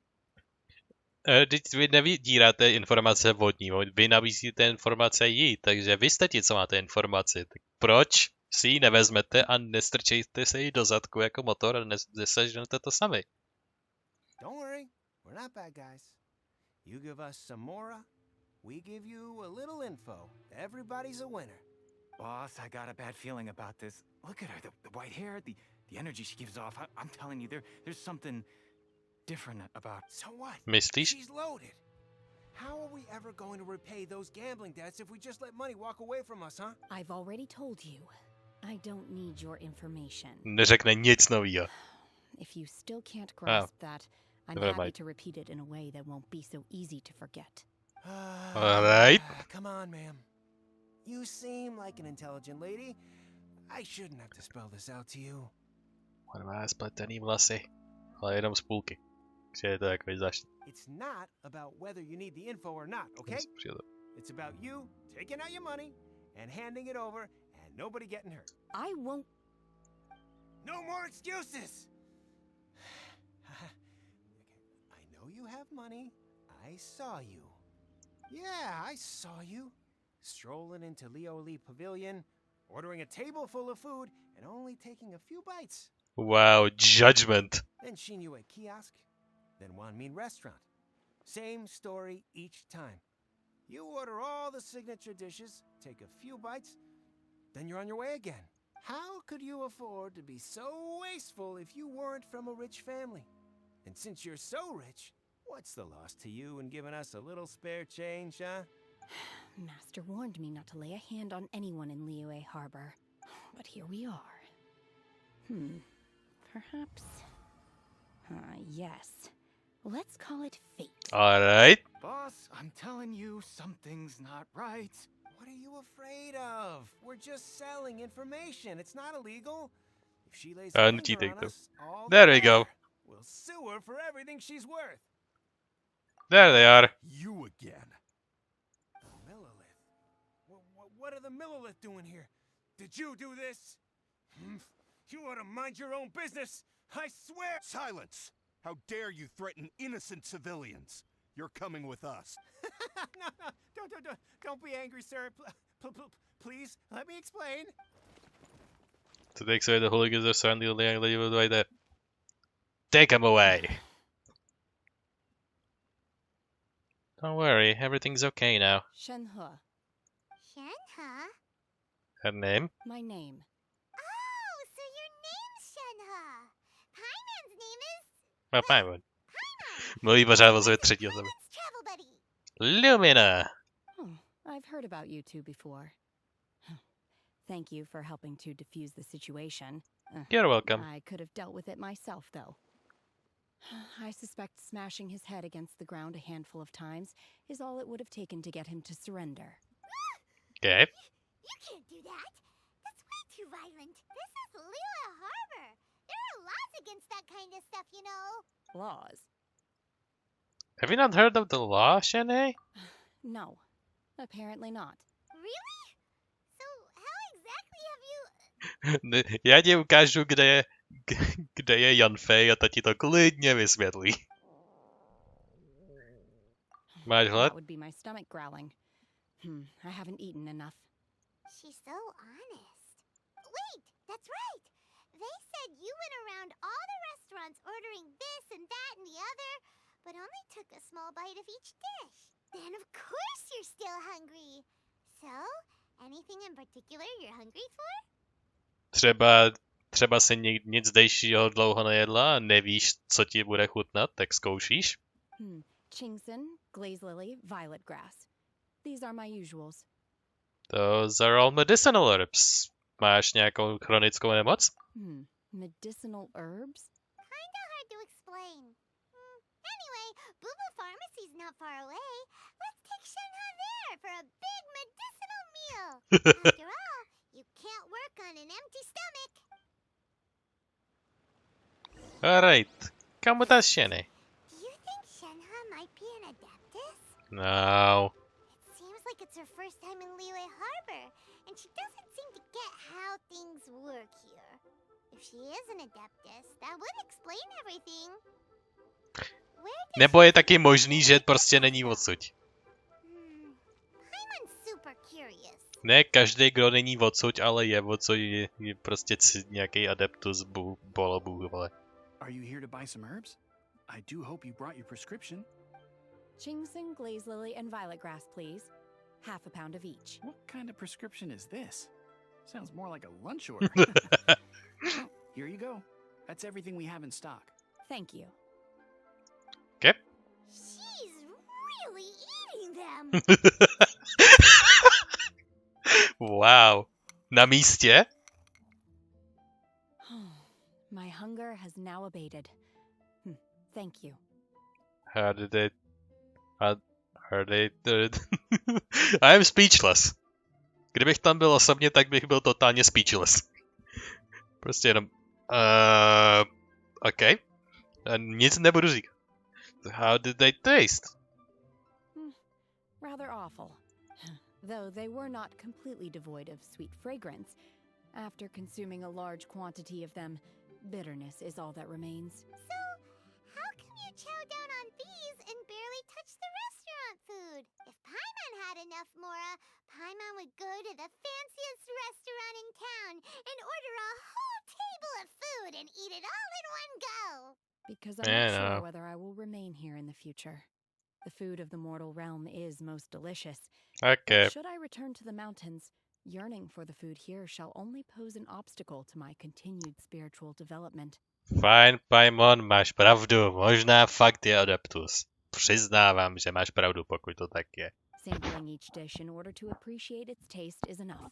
Teď vy nevydíráte informace vodní, vy nabízíte informace jí, takže vy jste ti, co máte informaci. Tak proč si ji nevezmete a nestrčejte se jí do zadku jako motor a nesežnete to sami? Don't worry, we're not bad guys. You give us some mora, we give you a little info. Everybody's a winner. Boss, I got a bad feeling about this. Look at her, the white hair, the energy she gives off. I'm telling you, there's something different about. So what? Myslíš? She's loaded. How are we ever going to repay those gambling debts if we just let money walk away from us, huh? I've already told you. I don't need your information. Neřekne nic novýho. If you still can't grasp that, I'm Never happy mind. to repeat it in a way that won't be so easy to forget. Alright. Come on, ma'am. You seem like an intelligent lady. I shouldn't have to spell this out to you. On má spletený vlasy, ale jenom z půlky. Takže je to takový zvláštní. It's not about whether you need the info or not, okay? It's about you taking out your money and handing it over and nobody getting hurt. I won't. No more excuses! I know you have money. I saw you. Yeah, I saw you. Strolling into Liyue Pavilion, ordering a table full of food, and only taking a few bites. Wow, judgment. Then Shinue Kiosk, then Wanmin Restaurant. Same story each time. You order all the signature dishes, take a few bites, then you're on your way again. How could you afford to be so wasteful if you weren't from a rich family? And since you're so rich, what's the loss to you in giving us a little spare change, huh? Master warned me not to lay a hand on anyone in Liyue Harbor. But here we are. Perhaps... yes. Let's call it fate. Alright. Boss, I'm telling you, something's not right. What are you afraid of? We're just selling information. It's not illegal. If she lays a finger on us, all there we go. We'll sue her for everything she's worth. There they are. You again. The Millilith. What are the Millilith doing here? Did you do this? You ought to mind your own business. I swear. Silence! How dare you threaten innocent civilians? You're coming with us. No, don't be angry, sir. Please, let me explain. To take away the hooligans are certainly right there. Take him away. Don't worry, everything's okay now. Shenhe. Shenhe? Her name? My name. Oh, so your name's Shenhe. Paimon's name is... No, Paimon. Mluví pořád o své třetí osobě. Lumina! I've heard about you two before. Thank you for helping to defuse the situation. You're welcome. I could have dealt with it myself, though. I suspect smashing his head against the ground a handful of times is all it would have taken to get him to surrender. Okay. You can't do that. That's way too violent. This is Liyue Harbor. There are laws against that kind of stuff, you know. Laws? Have you not heard of the law, Shanae? No. Apparently not. Really? So how exactly have you... Já ti ukážu, kde je Yanfei a ta ti to klidně vysvětlí. Máš hlad? That would be my stomach growling. I haven't eaten enough. She's so honest. Wait, that's right. They said you went around all the restaurants ordering this and that and the other, but only took a small bite of each dish. Then of course you're still hungry. So, anything in particular you're hungry for? Třeba si nic zdejšího dlouho nejedla a nevíš, co ti bude chutnat, tak zkoušíš? Chingson, glaze lily, violet grass. These are my usuals. Those are all medicinal herbs. Máš nějakou chronickou nemoc? Medicinal herbs? Kinda hard to explain. Anyway, Booba Pharmacy's not far away. Let's take Shenhe there for a big medicinal meal. After all, you can't work on an empty stomach. Alright. Come with us, Shanae. Do you think Shenhe might be an adeptus? No. It seems like it's her first time in Liyue Harbor, and she doesn't seem to get how things work here. If she is an adeptus, that would explain everything. Nebo je taky možný, že prostě není odsud. Paimon's super curious. Ne každý, kdo není odsud, ale je odsud, je prostě nějaký adeptus bolobů, vole. Are you here to buy some herbs? I do hope you brought your prescription. Chingson, glaze lily, and violet grass, please. Half a pound of each. What kind of prescription is this? Sounds more like a lunch order. Well, here you go. That's everything we have in stock. Thank you. Okay. She's really eating them. Wow. Na místě? My hunger has now abated. Thank you. How did they I am speechless. Kdybych tam byl osobně, tak bych byl totálně speechless. Prostě jenom... OK. Nic nebudu říkat. How did they taste? Rather awful. Though they were not completely devoid of sweet fragrance. After consuming a large quantity of them, bitterness is all that remains. So, how come you chow down on these and barely touch the restaurant food? If Paimon had enough Mora, Paimon would go to the fanciest restaurant in town and order a whole table of food and eat it all in one go. Because I'm not sure whether I will remain here in the future. The food of the mortal realm is most delicious. Okay. But should I return to the mountains, yearning for the food here shall only pose an obstacle to my continued spiritual development. Fajn, Paimon, máš pravdu. Možná fakt je Adeptus. Přiznávám, že máš pravdu, pokud to tak je. Sampling each dish in order to appreciate its taste is enough.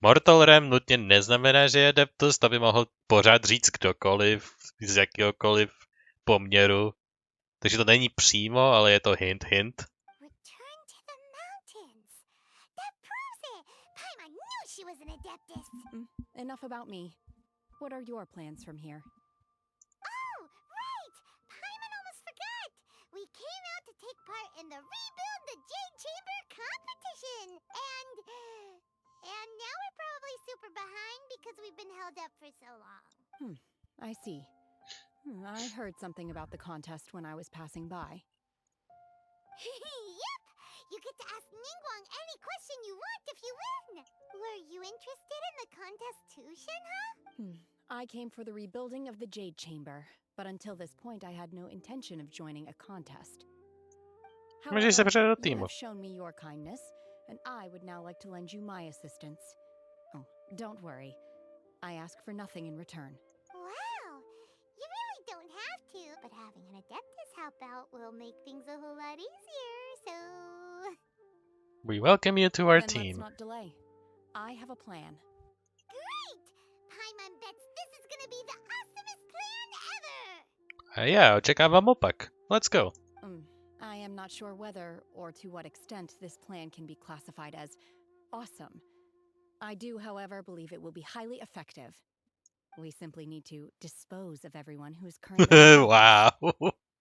Mortal realm nutně neznamená, že je Adeptus, to by mohl pořád říct kdokoliv, z jakéhokoliv poměru. Takže to není přímo, ale je to hint. Return to the mountains. That proves it. Paimon knew she was an adeptus. Enough about me. What are your plans from here? Oh, right. Paimon almost forgot. We came out to take part in the Rebuild the Jade Chamber competition. And now we're probably super behind because we've been held up for so long. I see. I heard something about the contest when I was passing by. Yep! You get to ask Ningguang any question you want if you win! Were you interested in the contest too, Shenhe? I came for the rebuilding of the Jade Chamber, but until this point I had no intention of joining a contest. However, you have shown me your kindness, and I would now like to lend you my assistance. Oh, don't worry. I ask for nothing in return. You really don't have to, but having an adeptus help out will make things a whole lot easier, so... We welcome you to our Then team. Let's not delay. I have a plan. Great! Paimon bets this is gonna be the awesomest plan ever! Yeah, očekávám opak. Let's go. I am not sure whether or to what extent this plan can be classified as awesome. I do, however, believe it will be highly effective. We simply need to dispose of everyone who is currently... Wow.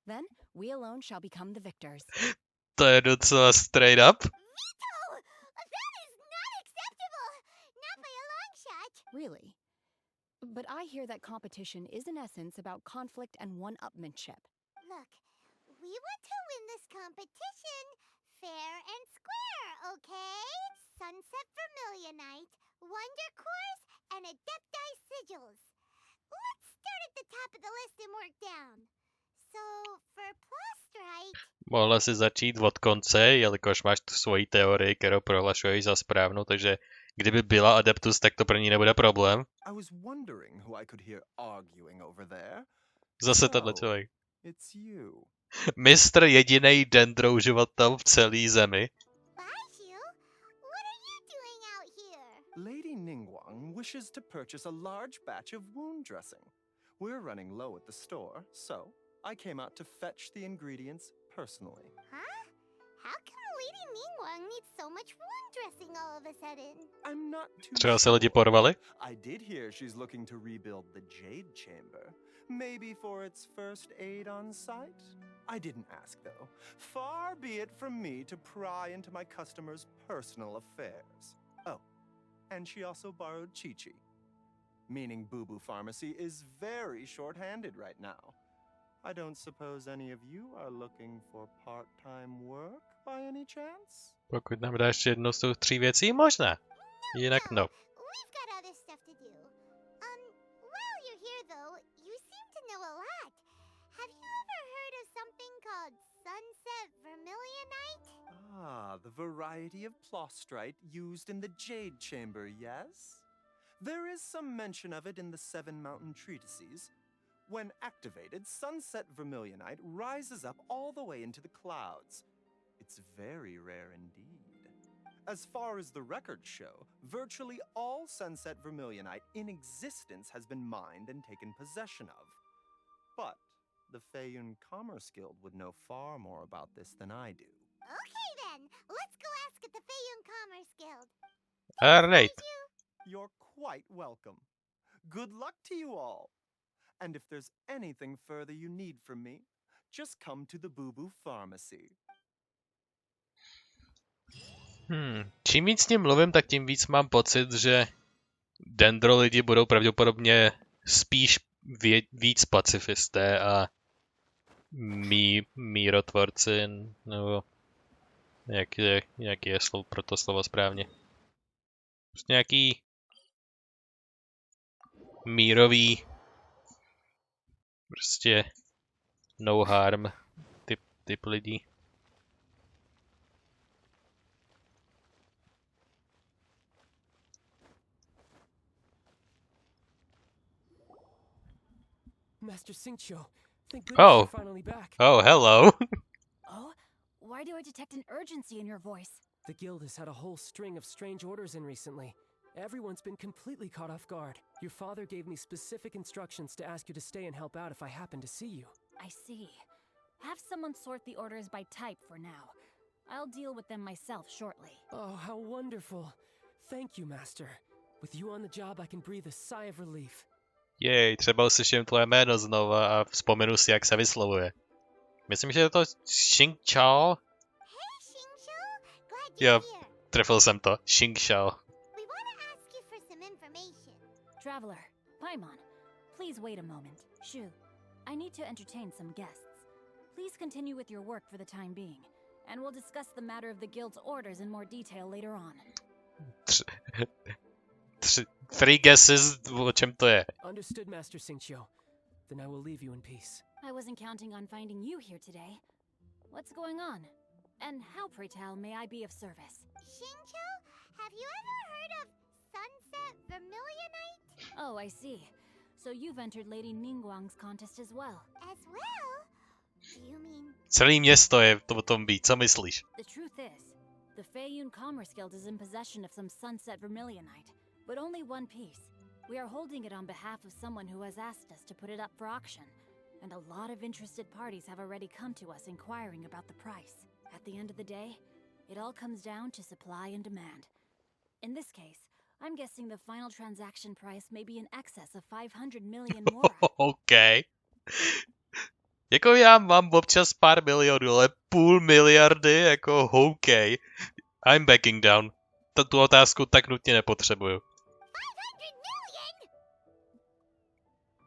Then, we alone shall become the victors. To je docela straight up. Veto! That is not acceptable! Not by a long shot! Really? But I hear that competition is in essence about conflict and one-upmanship. Look, we want to win this competition fair and square, okay? Sunset Vermilionite, Wonder Course, and Adepti Sigils. Let's start at the top of the list and work down. So, for Plostrite... Mohla si začít od konce, jelikož máš tu svoji teorii, kterou prohlašuješ za správnou, takže kdyby byla Adeptus, tak to pro ní nebude problém. I was wondering who I could hear arguing over there. Zase tenhle člověk. It's you. Mistr jedinej dendrouživatel v celé zemi. Lady Ningguang wishes to purchase a large batch of wound dressing. We're running low at the store, so I came out to fetch the ingredients personally. Huh? How come Lady Ningguang needs so much wound dressing all of a sudden? I'm not too Třeba se lidi porvali? I did hear she's looking to rebuild the Jade Chamber. Maybe for its first aid on site? I didn't ask, though. Far be it from me to pry into my customers' personal affairs. Oh, and she also borrowed Chi-Chi. Meaning Boo Boo Pharmacy is very short-handed right now. I don't suppose any of you are looking for part-time work by any chance? Pokud nám dáš jednu z těch 3 věcí, možná. Jinak no. We've got other stuff to do. While you're here though, you seem to know a lot. Have you ever heard of something called Sunset Vermilionite? Ah, the variety of plostrite used in the Jade Chamber, yes? There is some mention of it in the Seven Mountain Treatises. When activated, sunset vermilionite rises up all the way into the clouds. It's very rare indeed. As far as the records show, virtually all sunset vermilionite in existence has been mined and taken possession of. But the Feiyun Commerce Guild would know far more about this than I do. Okay then, let's go ask at the Feiyun Commerce Guild. Alright. You're quite welcome. Good luck to you all. And if there's anything further you need from me, just come to the Boo Boo Pharmacy. Čím víc s ním mluvím, tak tím víc mám pocit, že dendro lidi budou pravděpodobně spíš víc pacifisté a mírotvorci, nebo jaký je pro to slovo správně. Prostě nějaký mírový, prostě no harm typ lidí. Master Xingqiu, thank goodness you're finally back. Oh, hello. Oh, why do I detect an urgency in your voice? The guild has had a whole string of strange orders in recently. Everyone's been completely caught off guard. Your father gave me specific instructions to ask you to stay and help out if I happen to see you. I see. Have someone sort the orders by type for now. I'll deal with them myself shortly. Oh, how wonderful. Thank you, Master. With you on the job, I can breathe a sigh of relief. Jej, třeba uslyším tvoje jméno znova a vzpomenu si, jak se vyslovuje. Myslím, že je to Xingqiu. Jo, trefil jsem to. Xingqiu. Traveler, Paimon, please wait a moment. Shu, I need to entertain some guests. Please continue with your work for the time being, and we'll discuss the matter of the guild's orders in more detail later on. Three guesses, o čem to je? Understood, Master Xingqiu. Then I will leave you in peace. I wasn't counting on finding you here today. What's going on? And how, pray tell, may I be of service? Xingqiu, have you ever heard of sunset vermilionite? Oh, I see. So you've entered Lady Ningguang's contest as well. As well? Do you mean... Celé město je to o tom ví, co myslíš? The truth is, the Feiyun Commerce Guild is in possession of some sunset vermilionite, but only one piece. We are holding it on behalf of someone who has asked us to put it up for auction, and a lot of interested parties have already come to us inquiring about the price. At the end of the day, it all comes down to supply and demand. In this case, I'm guessing the final transaction price may be in excess of 500 million more. OK. Jako já mám občas pár milionů, ale půl miliardy, jako OK. I'm backing down. Tu otázku tak nutně nepotřebuju. 500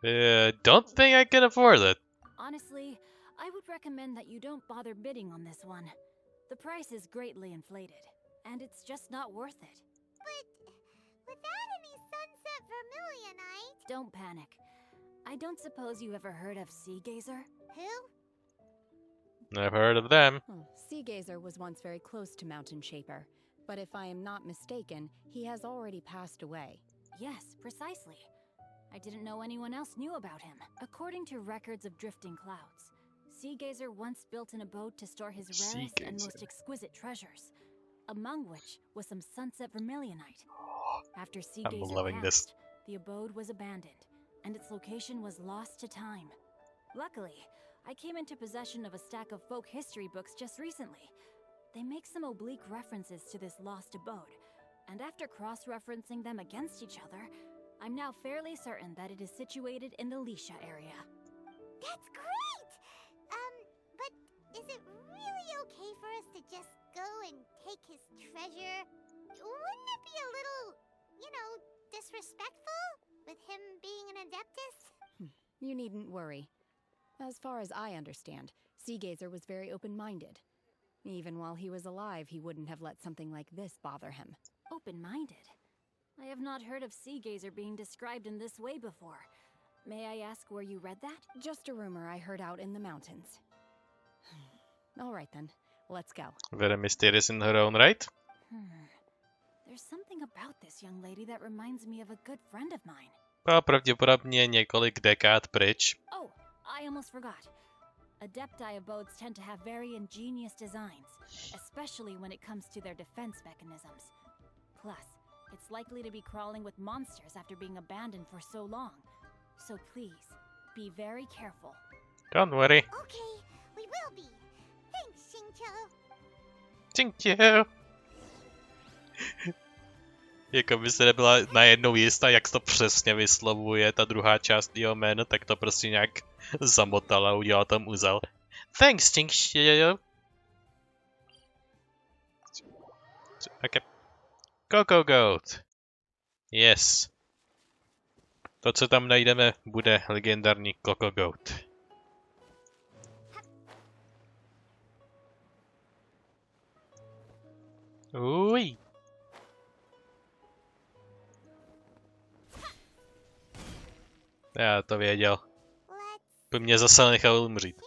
million? Don't think I can afford it. Honestly, I would recommend that you don't bother bidding on this one. The price is greatly inflated, and it's just not worth it. But without any sunset vermilionite... Don't panic. I don't suppose you ever heard of Sea Gazer? Who? Never heard of them. Sea Gazer was once very close to Mountain Shaper, but if I am not mistaken, he has already passed away. Yes, precisely. I didn't know anyone else knew about him. According to records of drifting clouds, Sea Gazer once built an abode to store his rarest and most exquisite treasures, among which was some sunset vermilionite. After Sea Gazer passed, the abode was abandoned, and its location was lost to time. Luckily, I came into possession of a stack of folk history books just recently. They make some oblique references to this lost abode, and after cross-referencing them against each other, I'm now fairly certain that it is situated in the Liyue area. That's great! But is it really okay for us to just go and take his treasure? Wouldn't it be a little, disrespectful? With him being an Adeptus? You needn't worry. As far as I understand, Sea Gazer was very open-minded. Even while he was alive, he wouldn't have let something like this bother him. Open-minded? I have not heard of Sea Gazer being described in this way before. May I ask where you read that? Just a rumor I heard out in the mountains. All right then. Let's go. Very mysterious in her own right. There's something about this young lady that reminds me of a good friend of mine. A pravděpodobně několik dekád pryč. Oh, I almost forgot. Adepti abodes tend to have very ingenious designs, especially when it comes to their defense mechanisms. Plus, it's likely to be crawling with monsters after being abandoned for so long. So please, be very careful. Don't worry. Okay, we will be. Thanks, Xingqiu. Thank you. Jako by se nebyla najednou jistá, jak to přesně vyslovuje ta druhá část jeho jména, tak to prostě nějak zamotala a udělala tam úzel. Thanks, Xingqiu. Okay. Coco Goat. Yes. To, co tam najdeme, bude legendární Coco Goat. Uj. Já to věděl. By mě zase nechal umřít.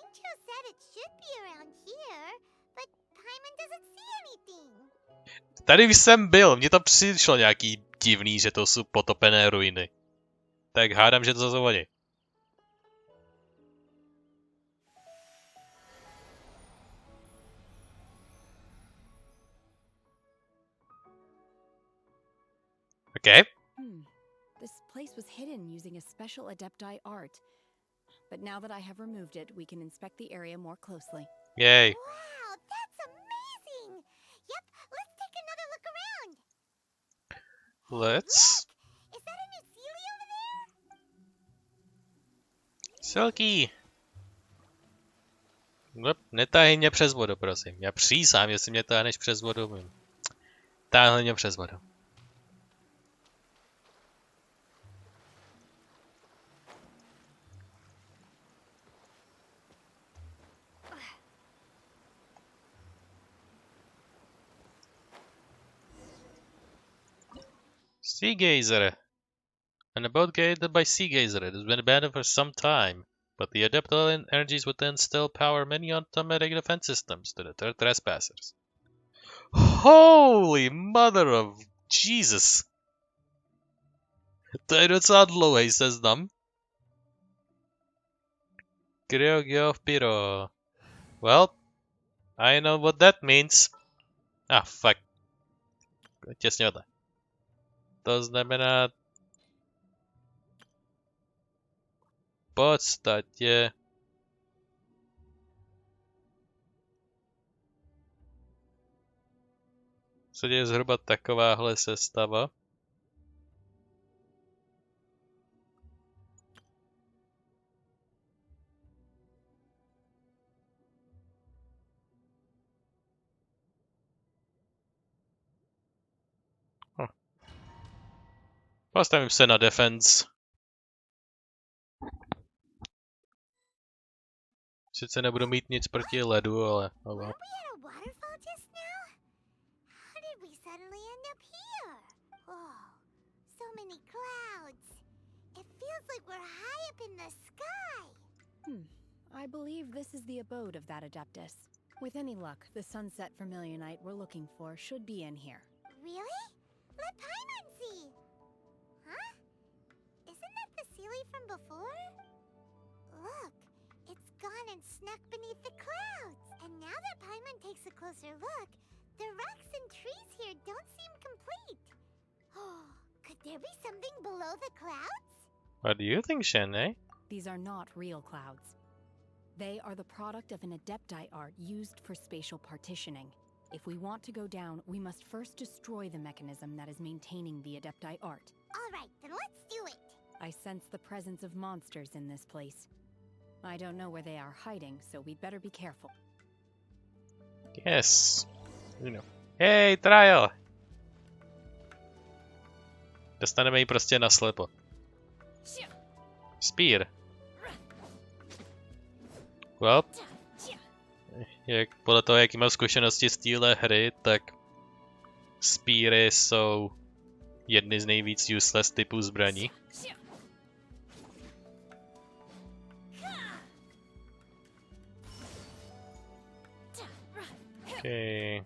Tady jsem byl, mně to přišlo nějaký divný, že to jsou potopené ruiny. Tak hádám, že to jsou oni. Okay. This place was hidden using a special adepti art. But now that I have removed it, we can inspect the area more closely. Yay. Wow, that's amazing! Yep, let's take another look around. Let's. Is that a new Sealy over there? Silky. Netáhni mě přes vodu, prosím. Já přísám, jestli mě táhneš přes vodu. Táhni mě přes vodu. Sea Gazer. An abode guided by Sea Gazer. It has been abandoned for some time, but the adeptal energies within still power many automatic defense systems to deter trespassers. Holy mother of Jesus! To je docela dlouhý seznam. Kryogeo Pyro. Well, I know what that means. Ah, fuck. Těsně vedle. To znamená v podstatě se děje zhruba takováhle sestava. Postavím se na defense. Sice nebudu mít nic proti ledu, ale... Oh well. I believe this is the abode of that adeptus. With any luck, the sunset vermilionite we're looking for should be in here. Really? Let Paimon see! Huh? Isn't that the Sealy from before? Look, it's gone and snuck beneath the clouds. And now that Paimon takes a closer look, the rocks and trees here don't seem complete. Oh, could there be something below the clouds? What do you think, Shanae? These are not real clouds. They are the product of an adepti art used for spatial partitioning. If we want to go down, we must first destroy the mechanism that is maintaining the adepti art. All right, then let's do it. I sense the presence of monsters in this place. I don't know where they are hiding, so we'd better be careful. Yes. You know. Hey, trial! Dostaneme ji prostě naslepo. Spear. Well, podle toho, jaký mám zkušenosti z téhle hry, tak speary jsou jedny z nejvíc useless typů zbraní. Okay.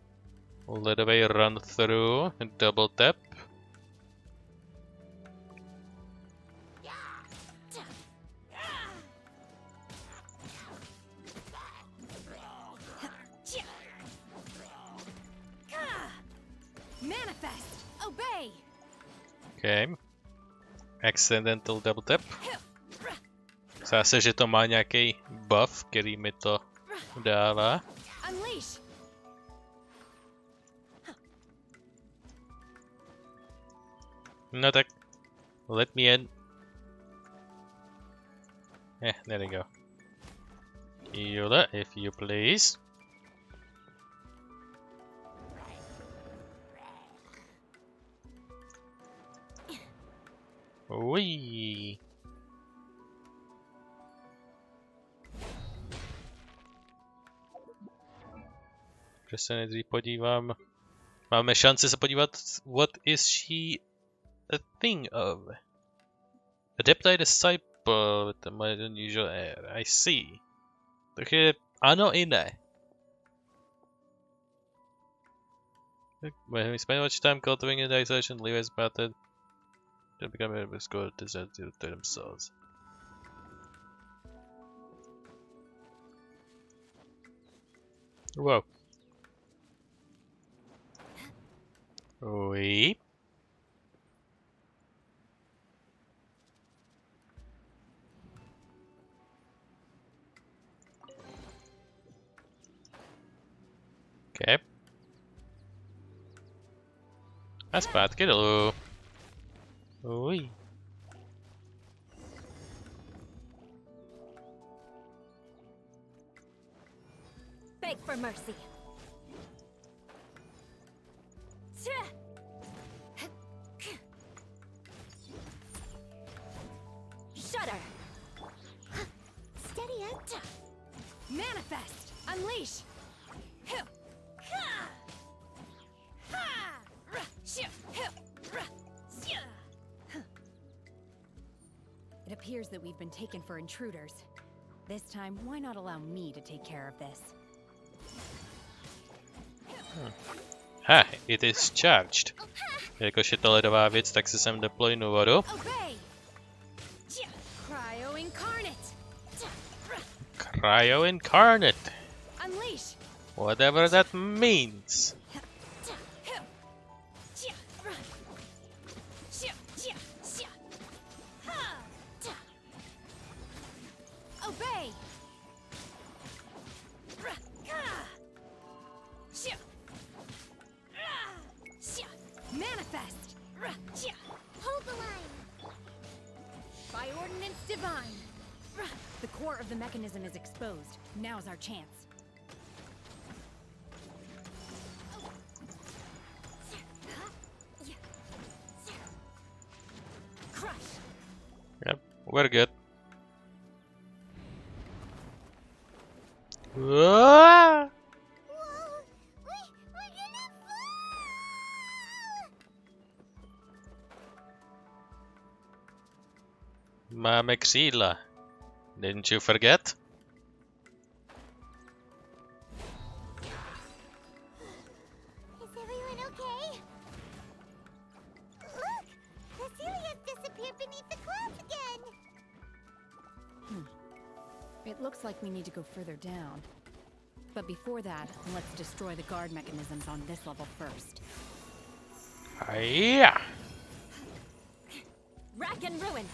Ledový run through, double tap. Manifest! Obey! Okay. Accidental double tap. Zdá se, že to má nějaký buff, který mi to dává. Unleash! No tak, let me in. There we go. Yoda, if you please. Wee. Že se nejdřív podívám. Máme šanci se podívat, what is she a thing of? Adepta je disciple with a more unusual air. I see. Takže ano i ne. When we spend much time cultivating the isolation, Liyue's method to become a good to themselves. Whoa. Oui. Okay. A zpátky dolů. Oui. Beg for mercy. Shudder. Steady it. Manifest. Unleash. It appears that we've been taken for intruders. This time, why not allow me to take care of this? Ha, it is charged. Jakož je to ledová věc, tak se sem deploynu vodu. Cryo incarnate. Cryo incarnate. Unleash. Whatever that means. Obey. Manifest. Hold the line. By ordinance divine. The core of the mechanism is exposed. Now's our chance. Crush. Yep, we're good. Whoa! Máme křídla. Didn't you forget? Is everyone okay? Look! Cecilia's disappeared beneath the clouds again! It looks like we need to go further down. But before that, let's destroy the guard mechanisms on this level first. Yeah. Rack and ruin!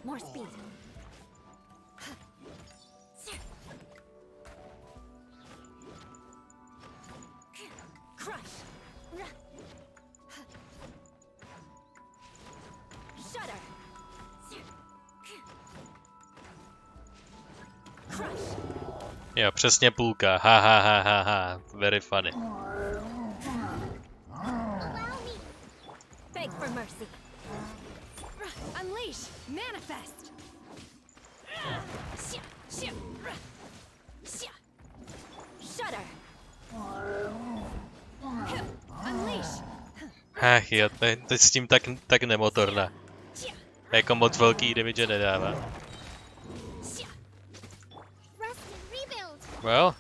More speed. Crush. Shudder. Crush. Jo, přesně půlka. Ha ha ha ha ha. Very funny. Beg for mercy. Unleash. Manifest. Shudder. Unleash. Ach jo, to s tím tak nemotorná. Jako moc velký damage nedává. Well.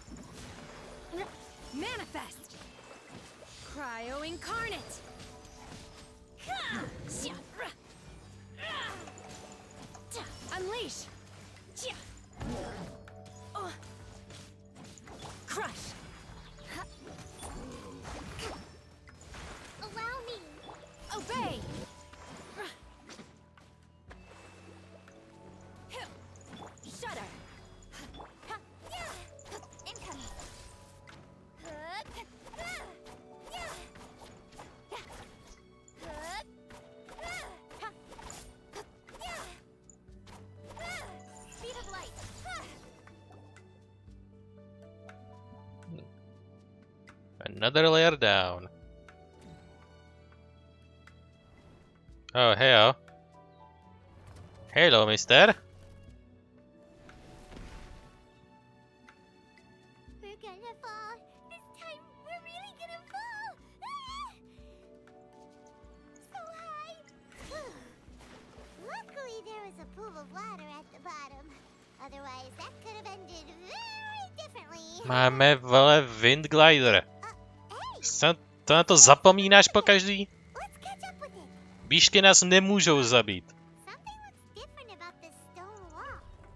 Manifest. Cryo incarnate. Unleash. Crush. Allow me. Obey. Shudder. Incoming. Speed of light. Another layer down. Oh, hello. Hello, mister. We're gonna fall. This time, we're really gonna fall. So high. Luckily, there was a pool of water at the bottom. Otherwise, that could have ended very differently. Máme, vole, Windglider. To na to zapomínáš pokaždý? Výšky nás nemůžou zabít.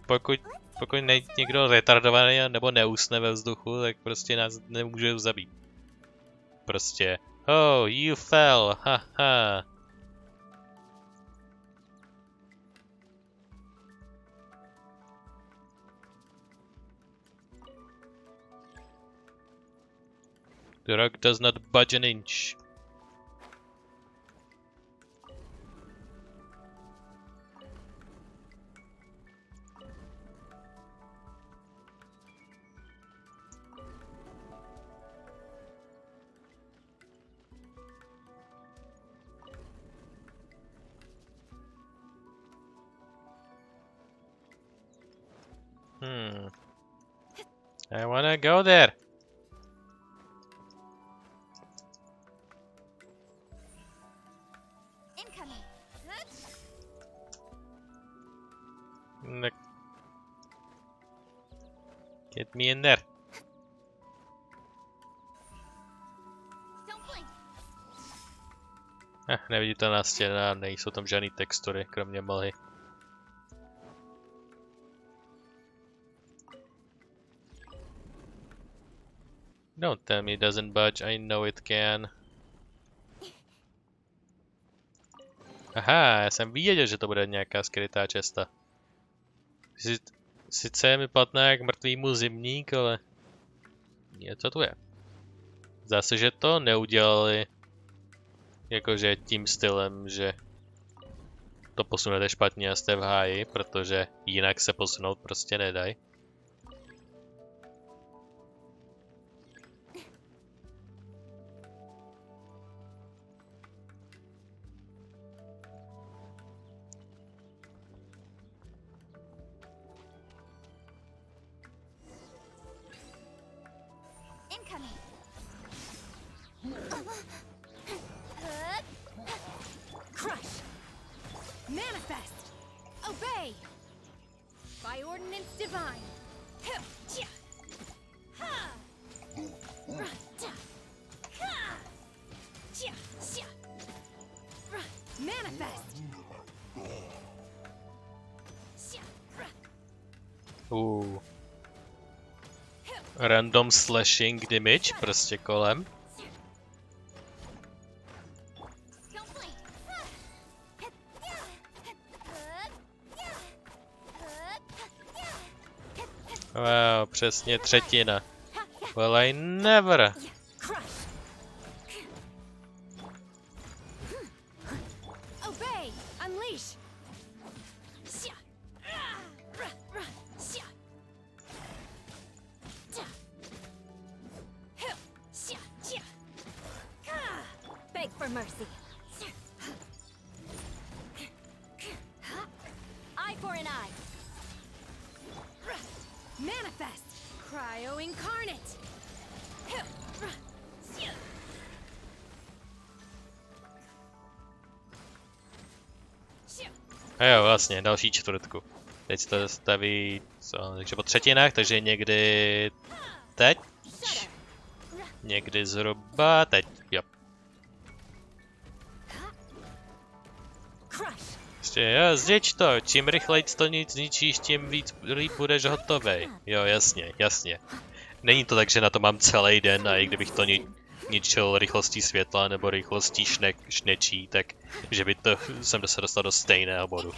Pokud není někdo retardovaný nebo neusne ve vzduchu, tak prostě nás nemůžou zabít. Prostě. Oh, you fell, haha. The rock does not budge an inch. I wanna go there. Get me in there. Neviditelná stěna, nejsou tam žádný textury, kromě mlhy. Don't tell me it doesn't budge, I know it can. Aha, já jsem věděl, že to bude nějaká skrytá česta. Sice je mi platná jak mrtvýmu zimník, ale něco tu je. Zase, že to neudělali jakože tím stylem, že to posunete špatně a jste v háji, protože jinak se posunout prostě nedají. Crush! Manifest! Obey! By ordinance divine! Manifest! Random slashing damage prostě kolem. Wow, přesně třetina. Well, I never. Obey! Unleash! Beg for mercy. Eye for an eye. Manifest! Cryo incarnate! A jo, vlastně, další čtvrtku. Teď se to staví, takže po třetinách, takže někdy teď. Někdy zhruba teď, jo. Ještě jo, zděč to, čím rychleji to zničíš, tím víc líp budeš hotovej. Jo, jasně, jasně. Není to tak, že na to mám celý den a i kdybych to ničil rychlostí světla nebo rychlostí šnečí, tak že by to jsem se dostal do stejného bodu.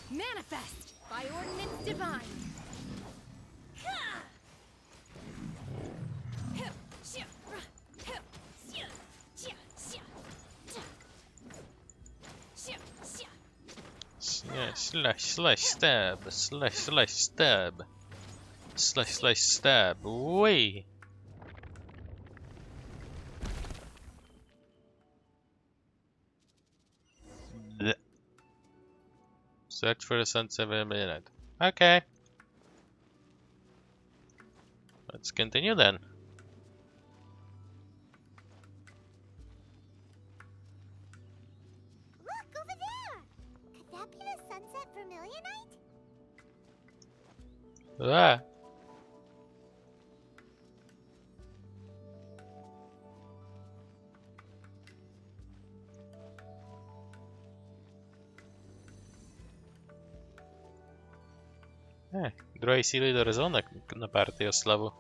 Manifest by ordinance divine. Slash stab, slash stab, slash stab. Wait. Search for the sunset in a minute. Okay. Let's continue then. Look over there! Could that be the sunset vermilionite? Ah. Druhej síly dorazil na party oslavu.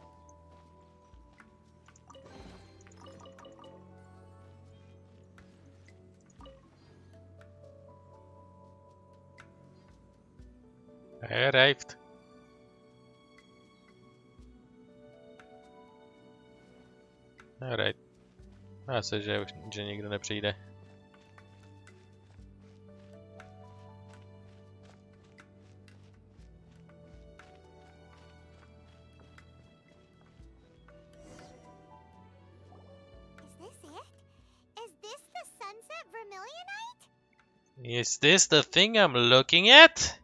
I arrived. Alright. Já se, že nikdo nepřijde. Is this the thing I'm looking at? It's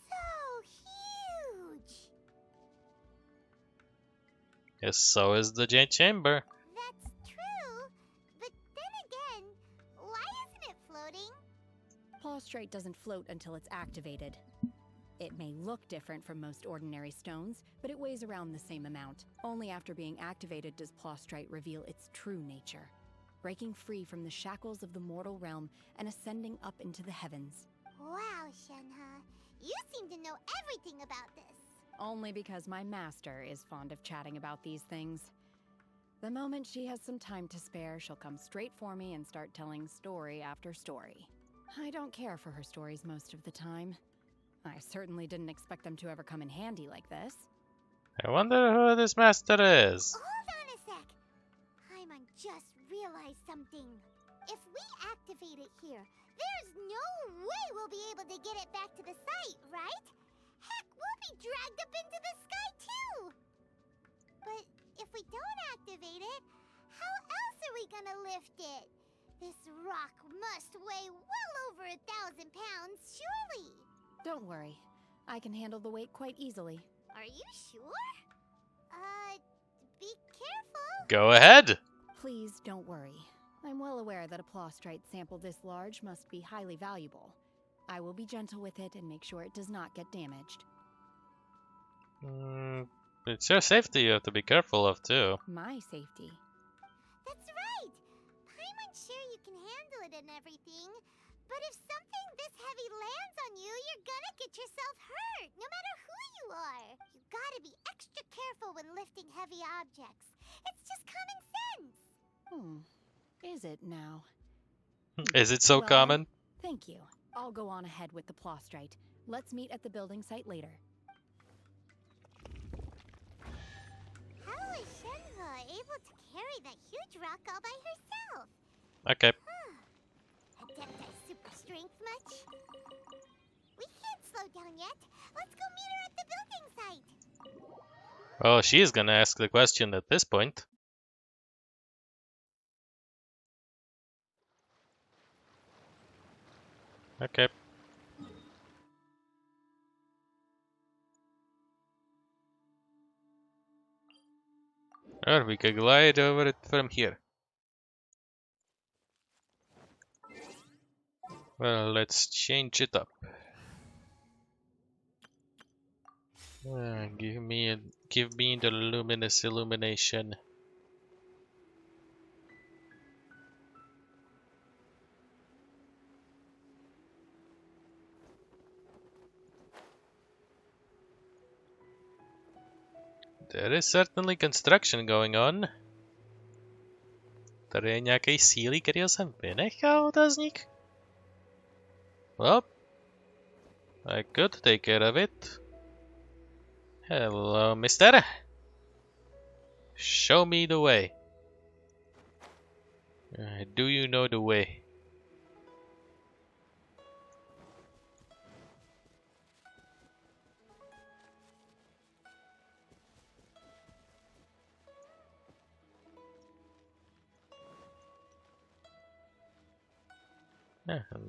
so huge! Yes, so is the Jade Chamber. That's true, but then again, why isn't it floating? Prostrate doesn't float until it's activated. It may look different from most ordinary stones, but it weighs around the same amount. Only after being activated does Prostrate reveal its true nature, breaking free from the shackles of the mortal realm and ascending up into the heavens. Wow, Shenhe, you seem to know everything about this. Only because my master is fond of chatting about these things. The moment she has some time to spare, she'll come straight for me and start telling story after story. I don't care for her stories most of the time. I certainly didn't expect them to ever come in handy like this. I wonder who this master is. Hold on a sec. Paimon just realized something. If we activate it here, there's no way we'll be able to get it back to the site, right? Heck, we'll be dragged up into the sky too! But if we don't activate it, how else are we gonna lift it? This rock must weigh well over 1,000 pounds, surely! Don't worry. I can handle the weight quite easily. Are you sure? Be careful! Go ahead! Please don't worry. I'm well aware that a Prostrate sample this large must be highly valuable. I will be gentle with it and make sure it does not get damaged. It's your safety you have to be careful of too. My safety? That's right! Paimon's sure you can handle it and everything, but if something this heavy lands on you, you're gonna get yourself hurt, no matter who you are. You gotta be extra careful when lifting heavy objects. It's just common sense. Is it now? Is it so common? Thank you. I'll go on ahead with the Prostrate. Let's meet at the building site later. How is Shenhe able to carry that huge rock all by herself? Okay. Adepti super strength much? We can't slowed down yet. Let's go meet her at the building site. Well, she's gonna ask the question at this point. Okay. Or we could glide over it from here. Well, let's change it up. Give me the luminous illumination. There is certainly construction going on. Tady je nějaký síly, který jsem vynechal, otazník? Well, I could take care of it. Hello, mister. Show me the way. Do you know the way?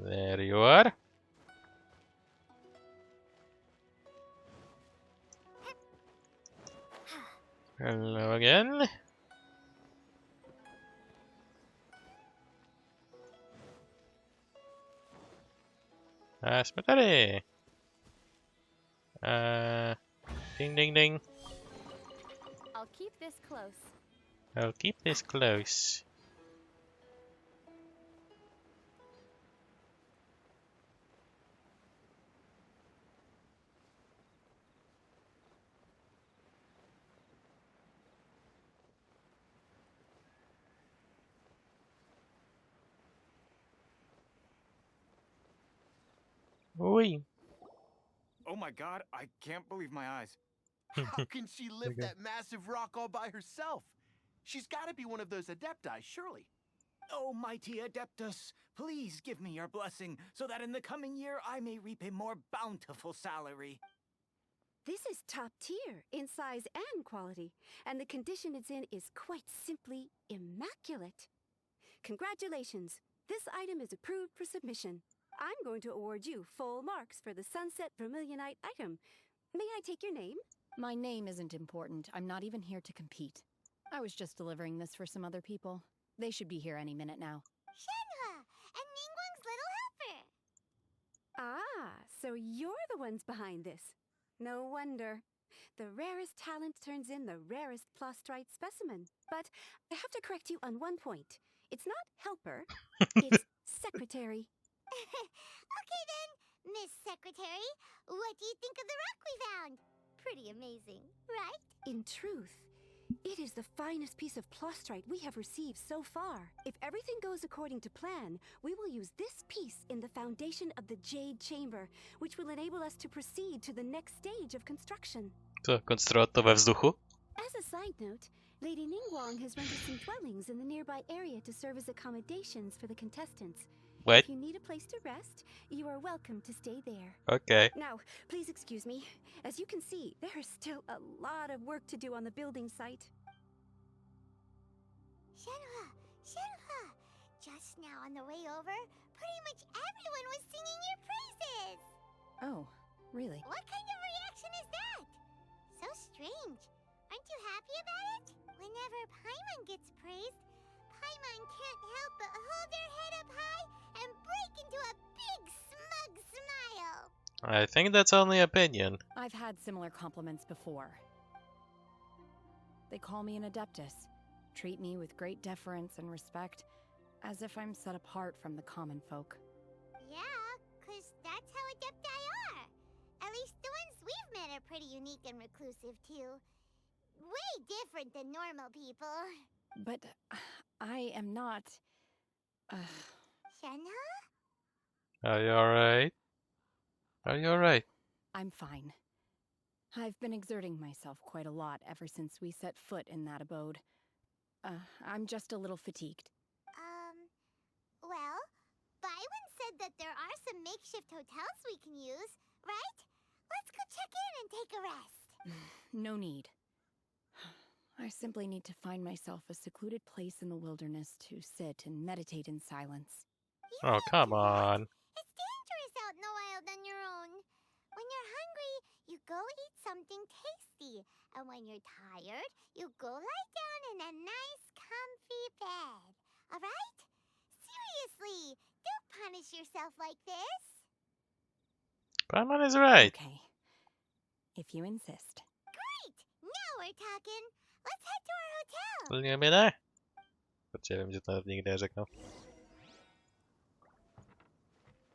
There you are. Hello again. Jsme tady. Ding ding ding. I'll keep this close. I'll keep this close. Oui. Oh my god, I can't believe my eyes. How can she lift that massive rock all by herself? She's got to be one of those adepti, surely. Oh, mighty Adeptus, please give me your blessing so that in the coming year I may reap a more bountiful salary. This is top tier in size and quality, and the condition it's in is quite simply immaculate. Congratulations, this item is approved for submission. I'm going to award you full marks for the Sunset Vermilionite item. May I take your name? My name isn't important. I'm not even here to compete. I was just delivering this for some other people. They should be here any minute now. Shenhua, and Ningguang's little helper. Ah, so you're the ones behind this. No wonder. The rarest talent turns in the rarest plastrite specimen. But I have to correct you on one point. It's not helper, it's secretary. Okay then, Miss Secretary, what do you think of the rock we found? Pretty amazing, right? In truth, it is the finest piece of plastrite we have received so far. If everything goes according to plan, we will use this piece in the foundation of the Jade Chamber, which will enable us to proceed to the next stage of construction. Co, konstruovat to ve vzduchu? As a side note, Lady Ningguang has rented some dwellings in the nearby area to serve as accommodations for the contestants. What? If you need a place to rest, you are welcome to stay there. Okay. Now, please excuse me. As you can see, there is still a lot of work to do on the building site. Shenhua, just now on the way over, pretty much everyone was singing your praises. Oh, really? What kind of reaction is that? So strange. Aren't you happy about it? Whenever Paimon gets praised, Paimon can't help but hold their head up high and break into a big smug smile. I think that's only opinion. I've had similar compliments before. They call me an adeptus, treat me with great deference and respect, as if I'm set apart from the common folk. Yeah, 'cause that's how adepti are. At least the ones we've met are pretty unique and reclusive too. Way different than normal people. But I am not... Shenhua? Are you alright? Are you alright? I'm fine. I've been exerting myself quite a lot ever since we set foot in that abode. I'm just a little fatigued. Well, Byron said that there are some makeshift hotels we can use, right? Let's go check in and take a rest. No need. I simply need to find myself a secluded place in the wilderness to sit and meditate in silence. Oh, come on. It's dangerous out in the wild on your own. When you're hungry, you go eat something tasty. And when you're tired, you go lie down in a nice, comfy bed. All right? Seriously, don't punish yourself like this. Batman is right. Okay. If you insist. Great! Now we're talking. Let's head to our hotel. Plně ne. Protože vím, že to nikdy neřeknu.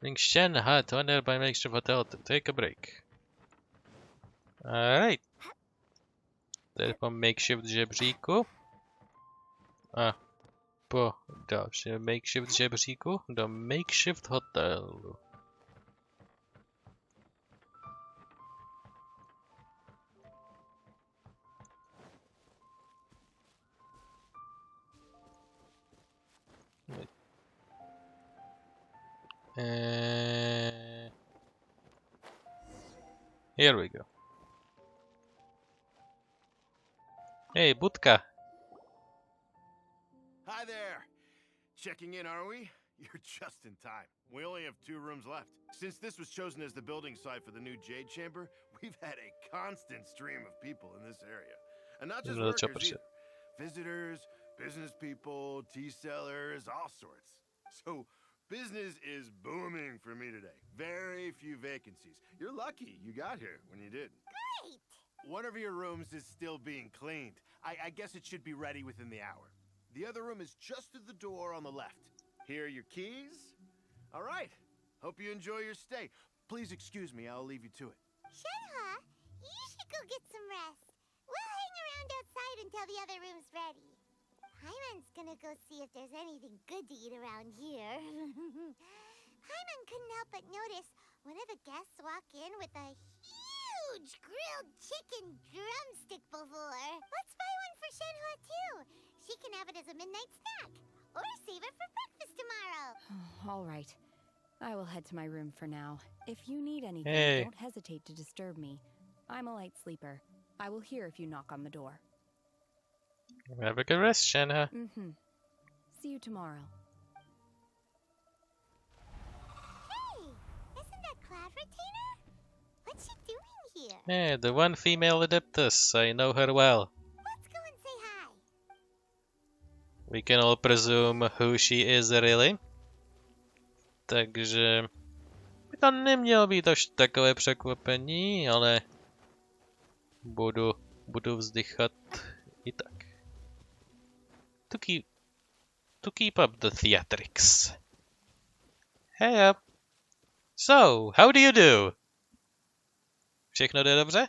Genshin had to nearby makeshift hotel to take a break. Alright. Tady po makeshift žebříku. A po dalším makeshift žebříku do makeshift hotelu. Here we go. Hey, Budka. Hi there. Checking in, are we? You're just in time. We only have 2 rooms left. Since this was chosen as the building site for the new Jade Chamber, we've had a constant stream of people in this area. And not just workers either. Visitors, business people, tea sellers, all sorts. So business is booming for me today. Very few vacancies. You're lucky you got here when you did. Great! One of your rooms is still being cleaned. I guess it should be ready within the hour. The other room is just at the door on the left. Here are your keys. All right. Hope you enjoy your stay. Please excuse me, I'll leave you to it. Shenhe, you should go get some rest. We'll hang around outside until the other room's ready. Hyman's gonna go see if there's anything good to eat around here. Hyman couldn't help but notice one of the guests walk in with a huge grilled chicken drumstick before. Let's buy one for Shenhe too. She can have it as a midnight snack. Or save it for breakfast tomorrow. All right. I will head to my room for now. If you need anything, don't hesitate to disturb me. I'm a light sleeper. I will hear if you knock on the door. Have a good rest, Shenhe. See you tomorrow. Hey, isn't that Cloud Retainer? What's she doing here? Hey, the one female adeptus. I know her well. Let's go and say hi. We can all presume who she is really. Takže by to nemělo být až takové překvapení, ale budu vzdychat i tak. To keep up the theatrics. Hey up. So, how do you do? Všechno jde dobře?